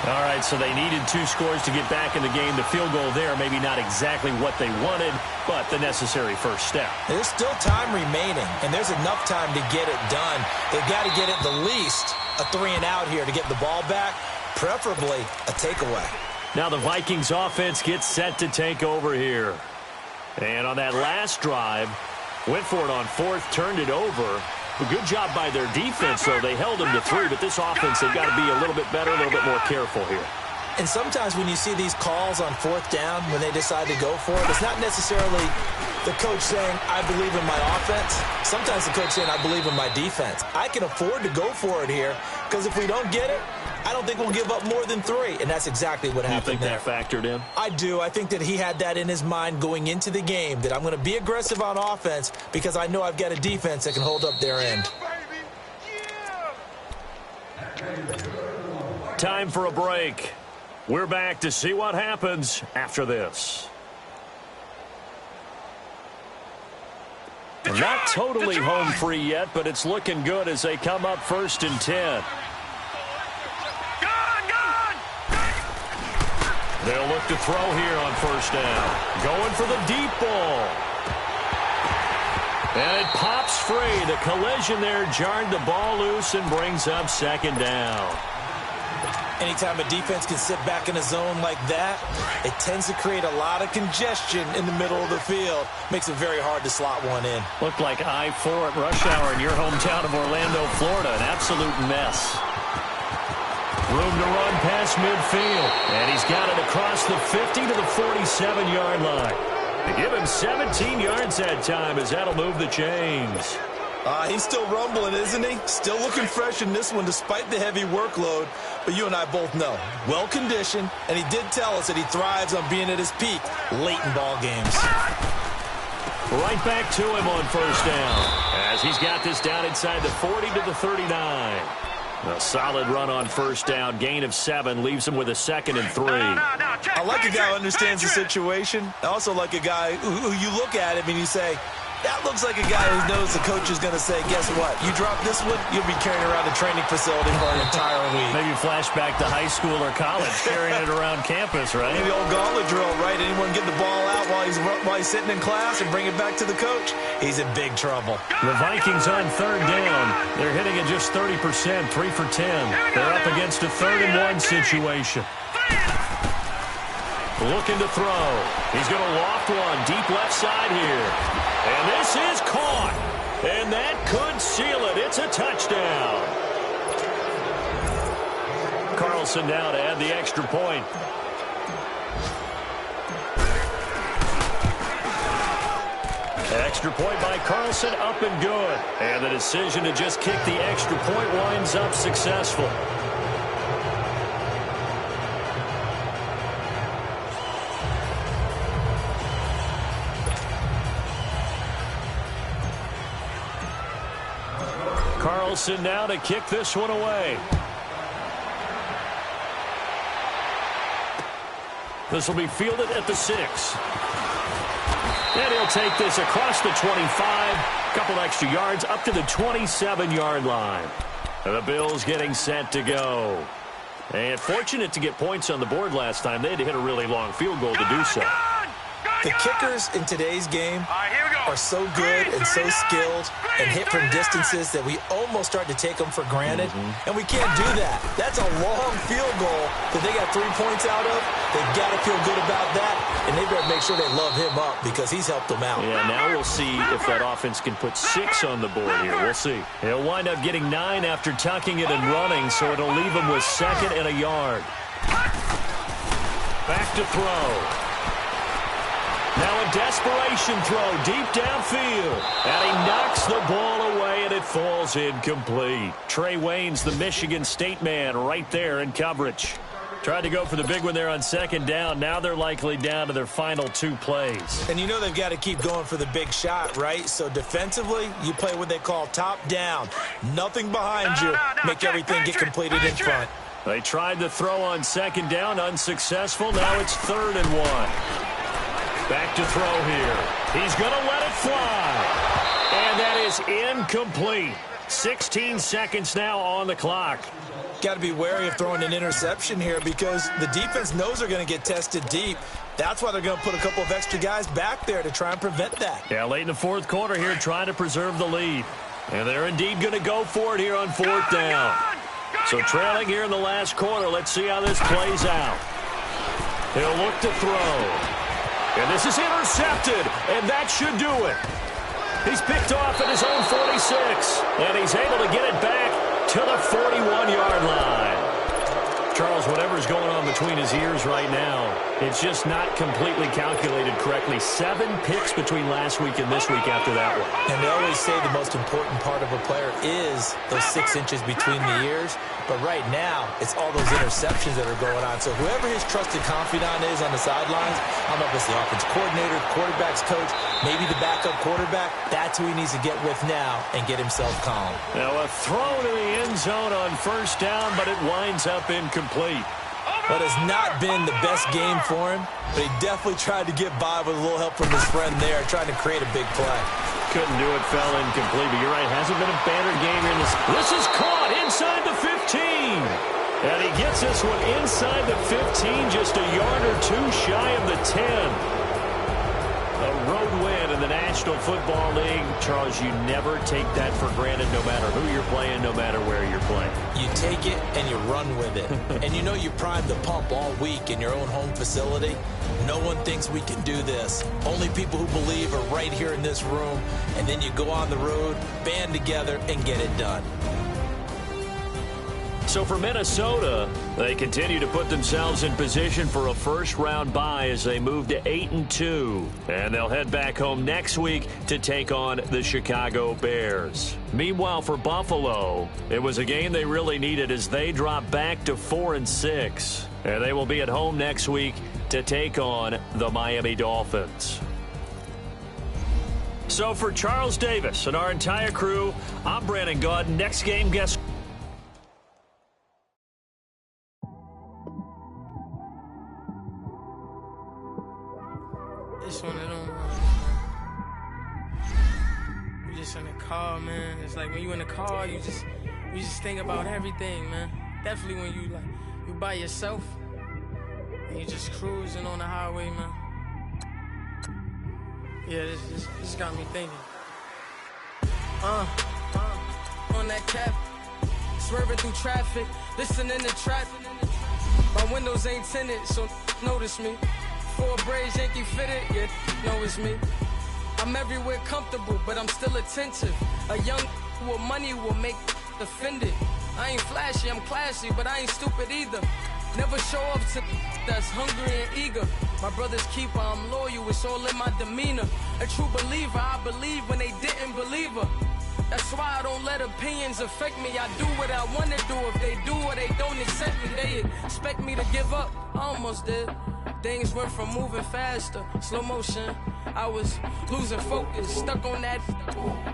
A: All right, so they needed 2 scores to get back in the game. The field goal there, maybe not exactly what they wanted, but the necessary first step.
B: There's still time remaining, and there's enough time to get it done. They've got to get at the least a 3-and-out here to get the ball back, preferably a takeaway.
A: Now the Vikings offense gets set to take over here. And on that last drive, went for it on 4th, turned it over. A good job by their defense, though. They held them to 3, but this offense, they've got to be a little bit better, a little bit more careful here.
B: And sometimes when you see these calls on 4th down, when they decide to go for it, it's not necessarily the coach saying, I believe in my offense. Sometimes the coach saying, I believe in my defense. I can afford to go for it here, because if we don't get it, I don't think we'll give up more than 3, and that's exactly what happened there.
A: You think that factored in?
B: I do. I think that he had that in his mind going into the game, that I'm going to be aggressive on offense because I know I've got a defense that can hold up their end.
A: Time for a break. We're back to see what happens after this. Not totally home free yet, but it's looking good as they come up 1st and 10. They'll look to throw here on 1st down. Going for the deep ball. And it pops free. The collision there jarred the ball loose and brings up 2nd down.
B: Anytime a defense can sit back in a zone like that, it tends to create a lot of congestion in the middle of the field. Makes it very hard to slot one in.
A: Looked like I-4 at rush hour in your hometown of Orlando, Florida. An absolute mess. Room to run past midfield. And he's got it across the 50 to the 47-yard line. They give him 17 yards that time as that'll move the chains.
B: He's still rumbling, isn't he? Still looking fresh in this one despite the heavy workload. But you and I both know, well-conditioned, and he did tell us that he thrives on being at his peak late in ball games.
A: Right back to him on 1st down as he's got this down inside the 40 to the 39. A solid run on 1st down. Gain of 7 leaves him with a 2nd and 3.
B: I like a guy who understands the situation. I also like a guy who you look at him and you say, that looks like a guy who knows the coach is going to say, guess what? You drop this one, you'll be carrying around a training facility for an entire week.
A: Maybe flashback to high school or college, carrying it around campus, right?
B: Maybe the old gauntlet drill, right? Anyone get the ball out while he's sitting in class and bring it back to the coach? He's in big trouble.
A: The Vikings on 3rd down. They're hitting at just 30%, 3 for 10. They're up against a 3rd and 1 situation. Looking to throw. He's going to loft one deep left side here. And this is caught. And that could seal it. It's a touchdown. Carlson now to add the extra point. Extra point by Carlson, up and good. And the decision to just kick the extra point winds up successful. Wilson now to kick this one away. This will be fielded at the 6. And he'll take this across the 25. Couple extra yards up to the 27-yard line. And the Bills getting set to go. And fortunate to get points on the board last time. They had to hit a really long field goal to do so.
B: The kickers in today's game are so good and so skilled and hit from distances that we almost start to take them for granted. And we can't do that. That's a long field goal that they got 3 points out of. They've got to feel good about that, and they better make sure they love him up because he's helped them out.
A: Yeah, now we'll see if that offense can put 6 on the board here. We'll see. He'll wind up getting 9 after tucking it and running, so it'll leave him with 2nd and a yard. Back to throw. Now a desperation throw deep downfield. And he knocks the ball away, and it falls incomplete. Trey Wayne's the Michigan State man right there in coverage. Tried to go for the big one there on 2nd down. Now they're likely down to their final 2 plays.
B: And you know they've got to keep going for the big shot, right? So defensively, you play what they call top down. Nothing behind you. Make everything get completed in front.
A: They tried to throw on 2nd down. Unsuccessful. Now it's 3rd and 1. Back to throw here. He's going to let it fly. And that is incomplete. 16 seconds now on the clock.
B: Got to be wary of throwing an interception here because the defense knows they're going to get tested deep. That's why they're going to put a couple of extra guys back there to try and prevent that.
A: Yeah, late in the 4th quarter here trying to preserve the lead. And they're indeed going to go for it here on 4th down. So trailing here in the last quarter. Let's see how this plays out. He'll look to throw. And this is intercepted, and that should do it. He's picked off at his own 46, and he's able to get it back to the 41-yard line. Charles, whatever's going on between his ears right now, it's just not completely calculated correctly. 7 picks between last week and this week after that one.
B: And they always say the most important part of a player is those 6 inches between the ears. But right now, it's all those interceptions that are going on. So whoever his trusted confidant is on the sidelines, I don't know if it's the offense coordinator, the quarterback's coach, maybe the backup quarterback, that's who he needs to get with now and get himself calm.
A: Now a throw to the end zone on 1st down, but it winds up incomplete.
B: But it's not been the best game for him, but he definitely tried to get by with a little help from his friend there, trying to create a big play.
A: Couldn't do it, fell incomplete, but you're right, hasn't been a banner game here in this. This is caught inside the 15. And he gets this one inside the 15, just a yard or 2 shy of the 10. A road win in the National Football League. Charles, you never take that for granted no matter who you're playing, no matter where you're playing.
B: You take it and you run with it. And you know you primed the pump all week in your own home facility. No one thinks we can do this. Only people who believe are right here in this room. And then you go on the road, band together, and get it done.
A: So for Minnesota, they continue to put themselves in position for a first-round bye as they move to 8-2. And they'll head back home next week to take on the Chicago Bears. Meanwhile, for Buffalo, it was a game they really needed as they drop back to 4-6. And they will be at home next week to take on the Miami Dolphins. So for Charles Davis and our entire crew, I'm Brandon Gaud. Next game, guess
D: It's one of them, you just in the car, man. It's like when you in the car, you just think about everything, man. Definitely when you by yourself and you just cruising on the highway, man. Yeah, this got me thinking. On that cap, swerving through traffic, listening to traffic. My windows ain't tinted, so notice me. 4 braids, Yankee fitted, yeah, know it's me. I'm everywhere comfortable, but I'm still attentive. A young with money will make offended. I ain't flashy, I'm classy, but I ain't stupid either. Never show up to that's hungry and eager. My brother's keeper, I'm loyal, it's all in my demeanor. A true believer, I believe when they didn't believe her. That's why I don't let opinions affect me. I do what I want to do. If they do or they don't accept me, they expect me to give up. I almost did. Things went from moving faster, slow motion. I was losing focus, stuck on that.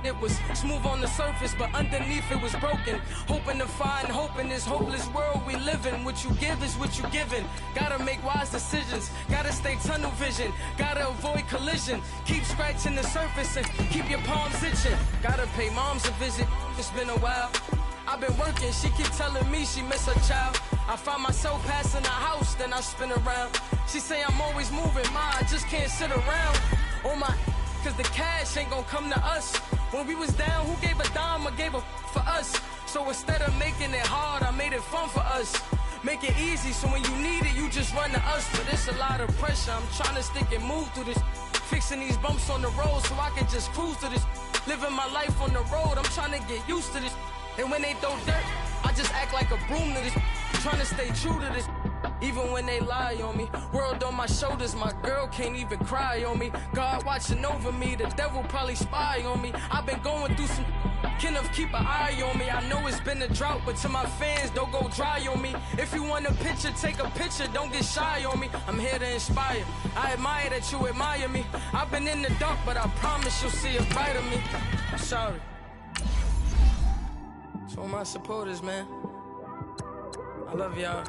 D: It was smooth on the surface, but underneath it was broken. Hoping to find hope in this hopeless world we live in. What you give is what you given. Gotta make wise decisions, gotta stay tunnel vision, gotta avoid collision. Keep scratching the surface and keep your palms itching. Gotta pay moms a visit, it's been a while. I've been working, she keep telling me she miss her child. I find myself passing the house, then I spin around. She say I'm always moving, ma, I just can't sit around. Oh my, cause the cash ain't gon' come to us. When we was down, who gave a dime or gave a for us? So instead of making it hard, I made it fun for us. Make it easy, so when you need it, you just run to us. But it's a lot of pressure, I'm trying to stick and move through this. Fixing these bumps on the road so I can just cruise to this. Living my life on the road, I'm trying to get used to this. And when they throw dirt, I just act like a broom to this. Trying to stay true to this. Even when they lie on me, world on my shoulders, my girl can't even cry on me. God watching over me, the devil probably spy on me. I've been going through some, Kenneth keep an eye on me. I know it's been a drought, but to my fans, don't go dry on me. If you want a picture, take a picture, don't get shy on me. I'm here to inspire, I admire that you admire me. I've been in the dark, but I promise you'll see a bright of me. I'm sorry. To all my supporters, man, I love y'all.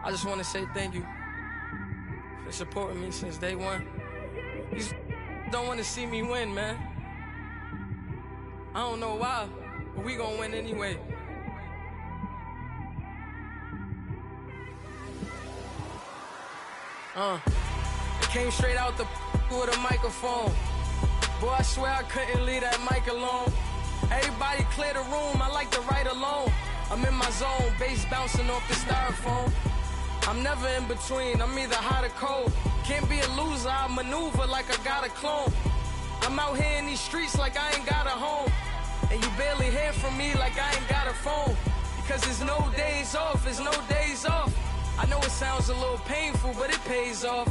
D: I just want to say thank you for supporting me since day one. These don't want to see me win, man. I don't know why, but we gonna win anyway. I came straight out the with a microphone. Boy, I swear I couldn't leave that mic alone. Everybody clear the room, I like to write alone. I'm in my zone, bass bouncing off the styrofoam. I'm never in between, I'm either hot or cold. Can't be a loser, I maneuver like I got a clone. I'm out here in these streets like I ain't got a home. And you barely hear from me like I ain't got a phone. Because there's no days off, there's no days off. I know it sounds a little painful, but it pays off.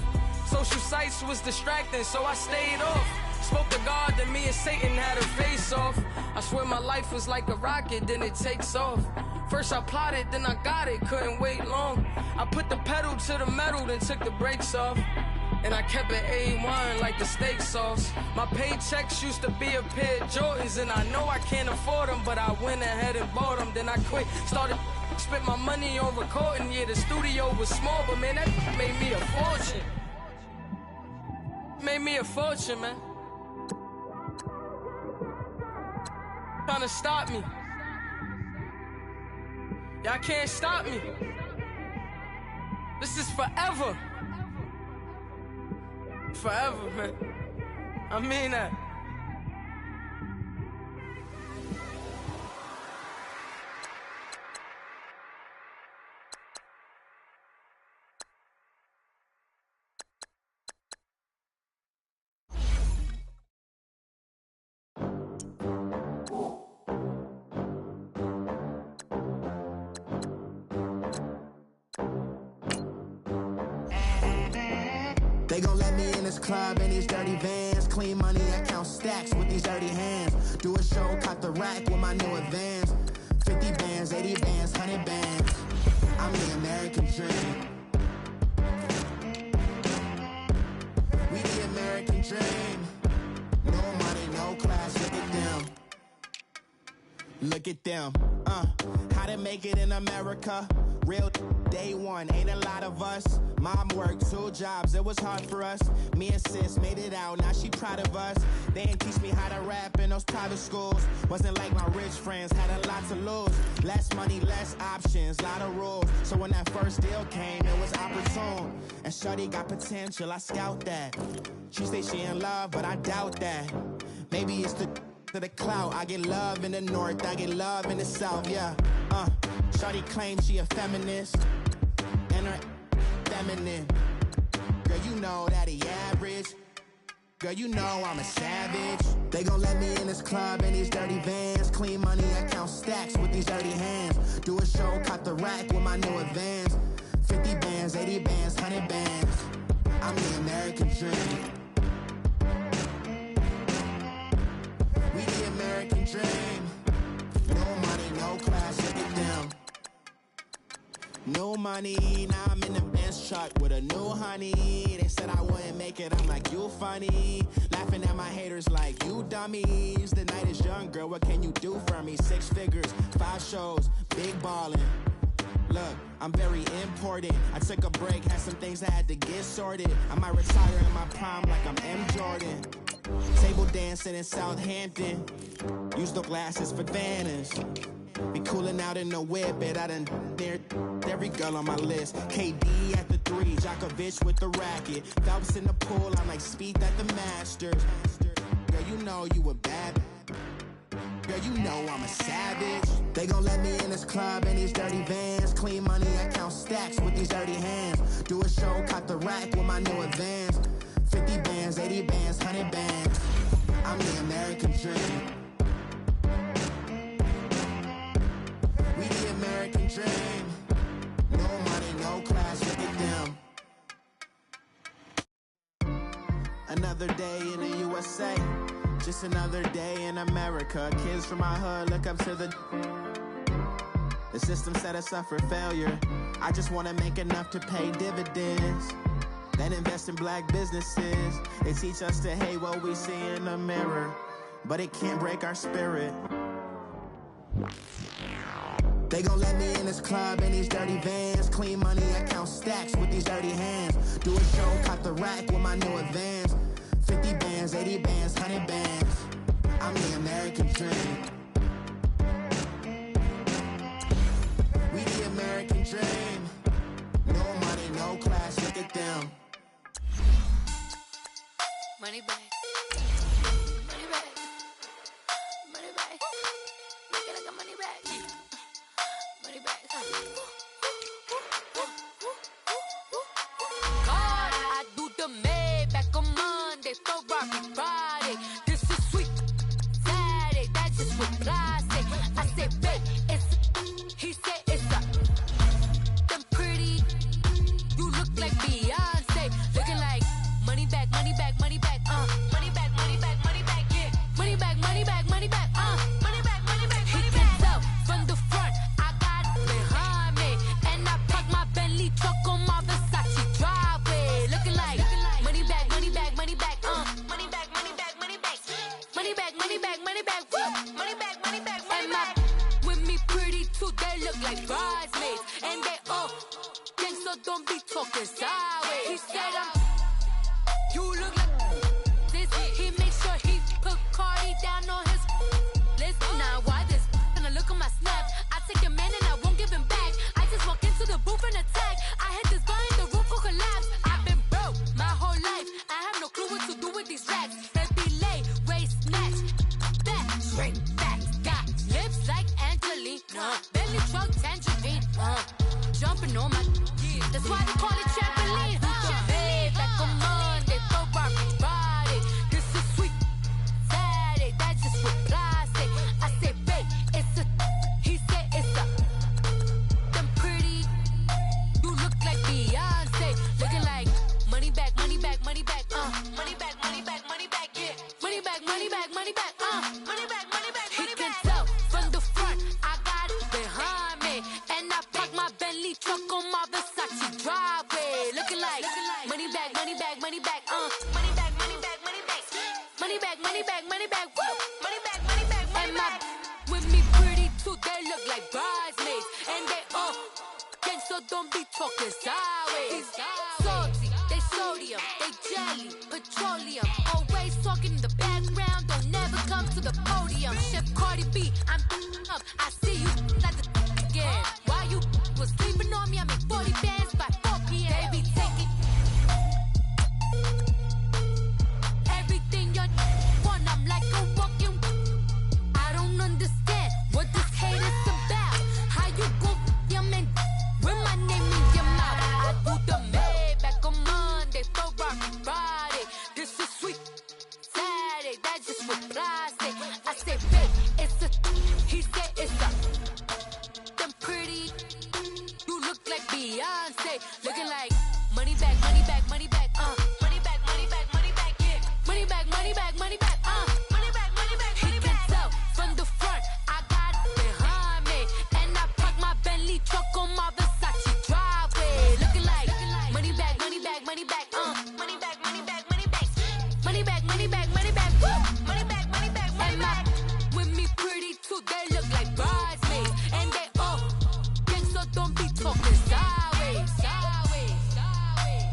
D: Social sites was distracting, so I stayed off. Spoke to God, then me and Satan had a face off. I swear my life was like a rocket, then it takes off. First I plotted, then I got it, couldn't wait long. I put the pedal to the metal, then took the brakes off. And I kept it A1 like the steak sauce. My paychecks used to be a pair of Jordans, and I know I can't afford them, but I went ahead and bought them. Then I quit, started spent my money on recording. Yeah, the studio was small, but man, that made me a fortune. Made me a fortune, man. Trying to stop me. Y'all can't stop me. This is forever. Forever, man. I mean that.
E: They gon' let me in this club in these dirty vans. Clean money, I count stacks with these dirty hands. Do a show, caught the rack with my new advance. 50 bands, 80 bands, 100 bands. I'm the American dream. We the American dream. No money, no class, look at them. Look at them, how to make it in America. Real day one, ain't a lot of us. Mom worked 2 jobs, it was hard for us. Me and sis made it out, now she proud of us. They didn't teach me how to rap in those private schools. Wasn't like my rich friends, had a lot to lose. Less money, less options, lot of rules. So when that first deal came, it was opportune. And shorty got potential, I scout that. She say she in love, but I doubt that. Maybe it's to the clout. I get love in the north, I get love in the south, yeah. Shorty claims she a feminist, and her feminine. Girl, you know that he average. Girl, you know I'm a savage. They gon' let me in this club in these dirty vans. Clean money, I count stacks with these dirty hands. Do a show, caught the rack with my new advance. 50 bands, 80 bands, 100 bands. I'm the American dream. We the American dream. No money, no class, look at them. No money, now I'm in the Benz truck with a new honey. They said I wouldn't make it, I'm like, you funny. Laughing at my haters like, you dummies. The night is young, girl, what can you do for me? 6 figures, 5 shows, big ballin'. Look, I'm very important. I took a break, had some things I had to get sorted. I might retire in my prime like I'm M. Jordan. Table dancing in Southampton. Use the glasses for Vannas. Be cooling out in the whip, but I done near every girl on my list. KD at the 3, Djokovic with the racket. Phelps in the pool, I'm like Speed at the Masters. Girl, you know you a bad. Girl, you know I'm a savage. They gon' let me in this club in these dirty vans. Clean money, I count stacks with these dirty hands. Do a show, caught the rack with my new advance. 50 bands, 80 bands, 100 bands. I'm the American dream. We the American dream. No money, no class, look at them. Another day in the USA. Just another day in America. Kids from my hood look up to the system set us up for failure. I just wanna make enough to pay dividends. Then invest in black businesses. They teach us to hate what we see in the mirror, but it can't break our spirit. They gon' let me in this club in these dirty vans. Clean money, I count stacks with these dirty hands. Do a show, caught the rack with my new advance. 50 bands, 80 bands, 100 bands. I'm the American dream. We the American dream. No money, no class, look at them.
F: Money back. Money back. Money back. Make it like a money back. Money back. God, I do the Maybach on Monday, Ferrari Friday. This is sweet Saturday, that's just what I say. I say, babe, it's. He said it's a. Them pretty. You look like Beyonce, looking like money back, money back, money back, money back, money back, money back, yeah, money back, money back, money back, money back, money back, money back. He can tell from the front, I got it behind me, and I park my Bentley truck on my Versace driveway, looking like money back, money back, money back, money back, money back, money back, money back, money back, money back, money back, money back, money back. With me pretty too, they look like bridesmaids, and they all gang, so don't be talking sideways. He said you look like this. He makes sure he put Cardi down on his list. Now why this? Gonna look on my snap. I take a man and I won't give him back. I just walk into the booth and attack. I hit this guy in the roof will collapse. I've been broke my whole life. I have no clue what to do with these racks. Baby lay, waist snatch, back, straight back. Got lips like Angelina, belly truck tangerine. Jumping on my, that's why they call it trampoline. Back on Monday, Ferrari Friday. This is sweet Saturday, that's just what I say. I say, babe, it's a. He said it's a. Them pretty. You look like Beyonce, looking like money back, money back, money back, money back, money back, money back, yeah, money back, money back, money back, money back, money back. He can tell from the front, I got it behind me, and I park my Bentley truck on my Versace driveway, looking like money back, money back, money back, money back, money back, money back, money back, money back, money back, woo, money back, money back, money back. With me pretty too, they look like bridesmaids, and they all gang, so don't be talking sideways. Salty, they sodium, they jelly, petroleum, always talking in the background, don't never come to the podium. Chef Cardi B, I'm up, I see you like the again. While you was sleeping on me, I make 40 bands by 4 p.m. Baby, take it. Everything you want, I'm like a walking. I don't understand what this hate is about. How you go, your man, with my name in your mouth. I do the Maybach on Monday, Ferrari Friday. This is sweet Saturday, that's just what I say. I say, babe, it's a. He said it's a. money back, money back, money back, money back, money back, money back, money back, woo! Money back, money back, money back. With me pretty too, they look like bridesmaids, and they all gang, so don't be talking sideways, sideways, sideways.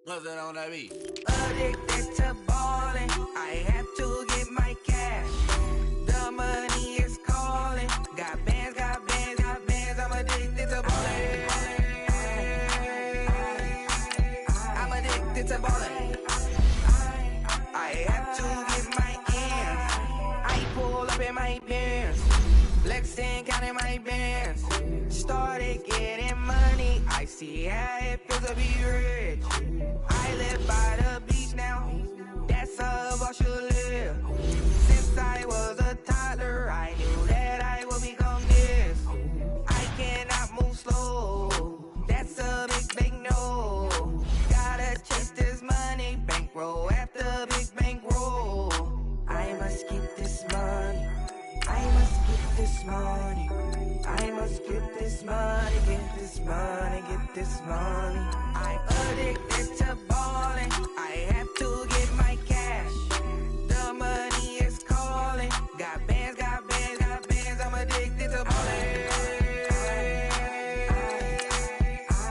G: What's that on that beat?
H: Addicted to ballin', I have to get my cash. The money is calling. Got bands, got bands, got bands. I'm addicted to ballin'. I'm addicted to ballin'. I have to get my ends. I pull up in my pants, flexing, counting my bands. Started getting money. I see how it feels to be rich. I live by the beach now, that's how I should live. Since I was a toddler, I knew that I would become this. I cannot move slow, that's a big no. Gotta chase this money, bankroll after big bankroll. I must get this money, I must get this money. I must get this money, get this money, get this money. I'm addicted to ballin', I have to get my cash. The money is calling. Got bands, got bands, got bands. I'm addicted to ballin'.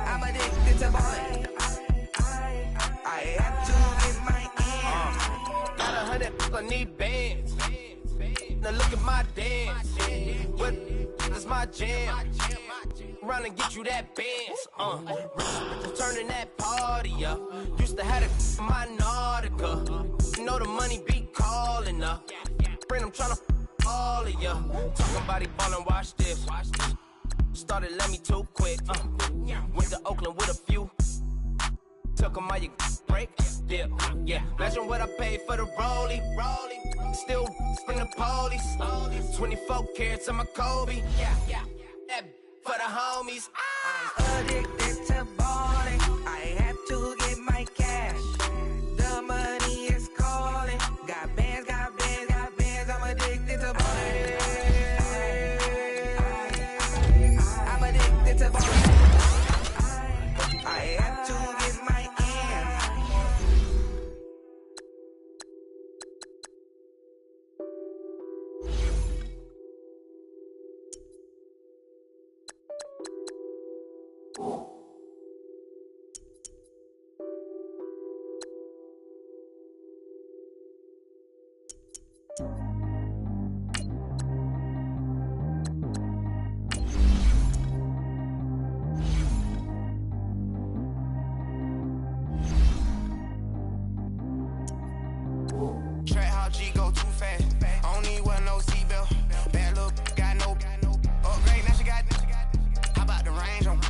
H: I'm addicted to ballin'. I have to get my ends.
I: Got 100, I need bands. Now look at my dance. What is my jam? Run and get you that bands. Turning that party up. Used to have it my Nautica. You know the money be calling up. Friend, I'm tryna all of ya. Talking about he ballin', watch this. Started let me too quick. Went to Oakland with a few. Took 'em all you break. Dip. Yeah. Imagine what I paid for the rollie. Still spin the police. 24 carats on my Kobe. Yeah. That for the homies.
H: I'm addicted to ballin'. I have to get my cash. The money is calling. Got bands, got bands, got bands. I'm addicted to ballin'. I'm addicted to ballin'. I have to get my
J: Track how G go too fast. I don't need wear no seatbelt. Bad look, got no upgrade. Now she got. How about the range on?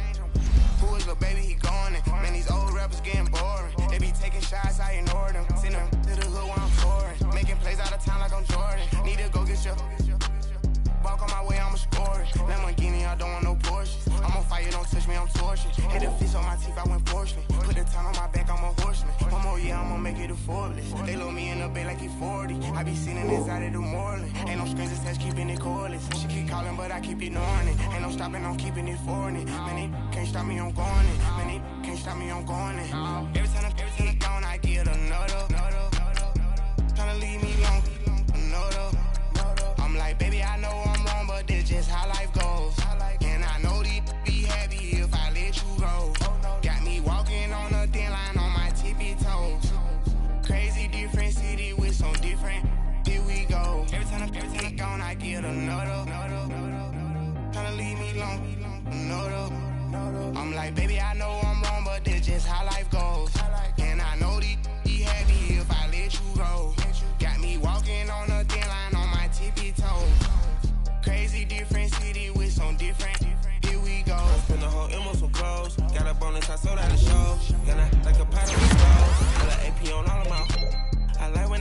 J: Who is the baby? He going in. Man, these old rappers getting boring. They be taking shots, I ignore them. Send them to the hood when I'm touring. Making plays out of town like I'm Jordan. Need to go get your. Walk on my way, I'ma score it. Lamborghini, I don't want no Porsches. I'm on fire, don't touch me, I'm torching. Hit the fish on my teeth, I went fortunate. Put the time on my back, I'm a horseman. One more year, I'ma make it a Forbes. They load me in the bay like he 40. I be sitting inside of the Moreland. Ain't no strings attached, keeping it cordless. She keep calling, but I keep ignoring it. Ain't no stopping, I'm keeping it foreign it. Man, they can't stop me, I'm going it. Man, they can't stop me, I'm going it. Every time I'm gone, I get another. Tryna leave me alone, another. I'm like, baby, I know I'm wrong, but this just how life goes. And I know these be happy if I let you go. Got me walking on a thin line on my tippy toes. Crazy different city with some different. Here we go. Every time I'm gone, I get another. Tryna leave me alone, another. I'm like, baby, I know I'm wrong, but this just how life goes. And I know these be happy if I let you go. Got me walking on a thin line on my tippy toes. Crazy different city with some different. Here we go.
K: I spent the whole M on some clothes. Got a bonus, I sold out the show. Got like a pot on the stove. Got an AP on all of my. I like when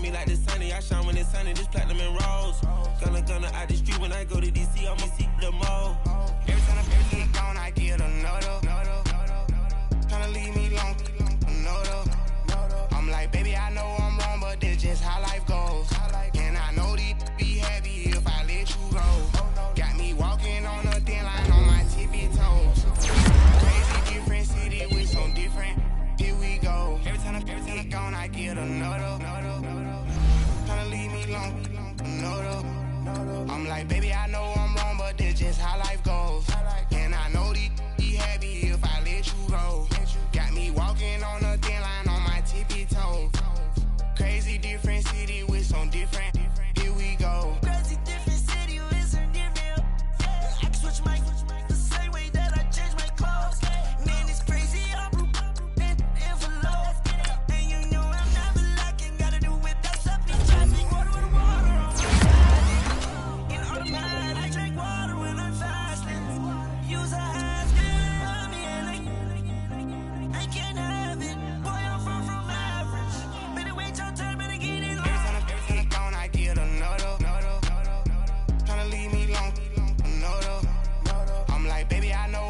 K: me like the sunny. I shine when it's sunny, just platinum and rose. Gonna out the street when I go to DC, I'ma see the mall.
J: Every time I get gone, I get another. Tryna leave me long, another. I'm like, baby, I know I'm wrong, but that's just how life goes. And I know these be happy if I let you go. Got me walking on a thin line on my tippy toes. Crazy different city with some different. Here we go. Every time I get gone, I get another. Tryna leave me long, another. I'm like, baby, I know I'm wrong, but that's just how life goes. And I know these be happy if I let you go. Got me walking on a thin line on my tippy toes. Crazy different city with some different. Here we go.
L: Crazy different city with some different. I can switch my the same way that I change my clothes. Man, it's crazy. I'm envelope. And you know I'm never lacking. Gotta do with that stuff. Be traffic. Water with water on in automatic. I drink water when I'm fasting. Use a Haskell on me and I can't have it. Boy, I'm far from average. Better wait your turn, better get it.
J: Every time I get gone, I get another. Tryna leave me long, another. I'm like, baby, I know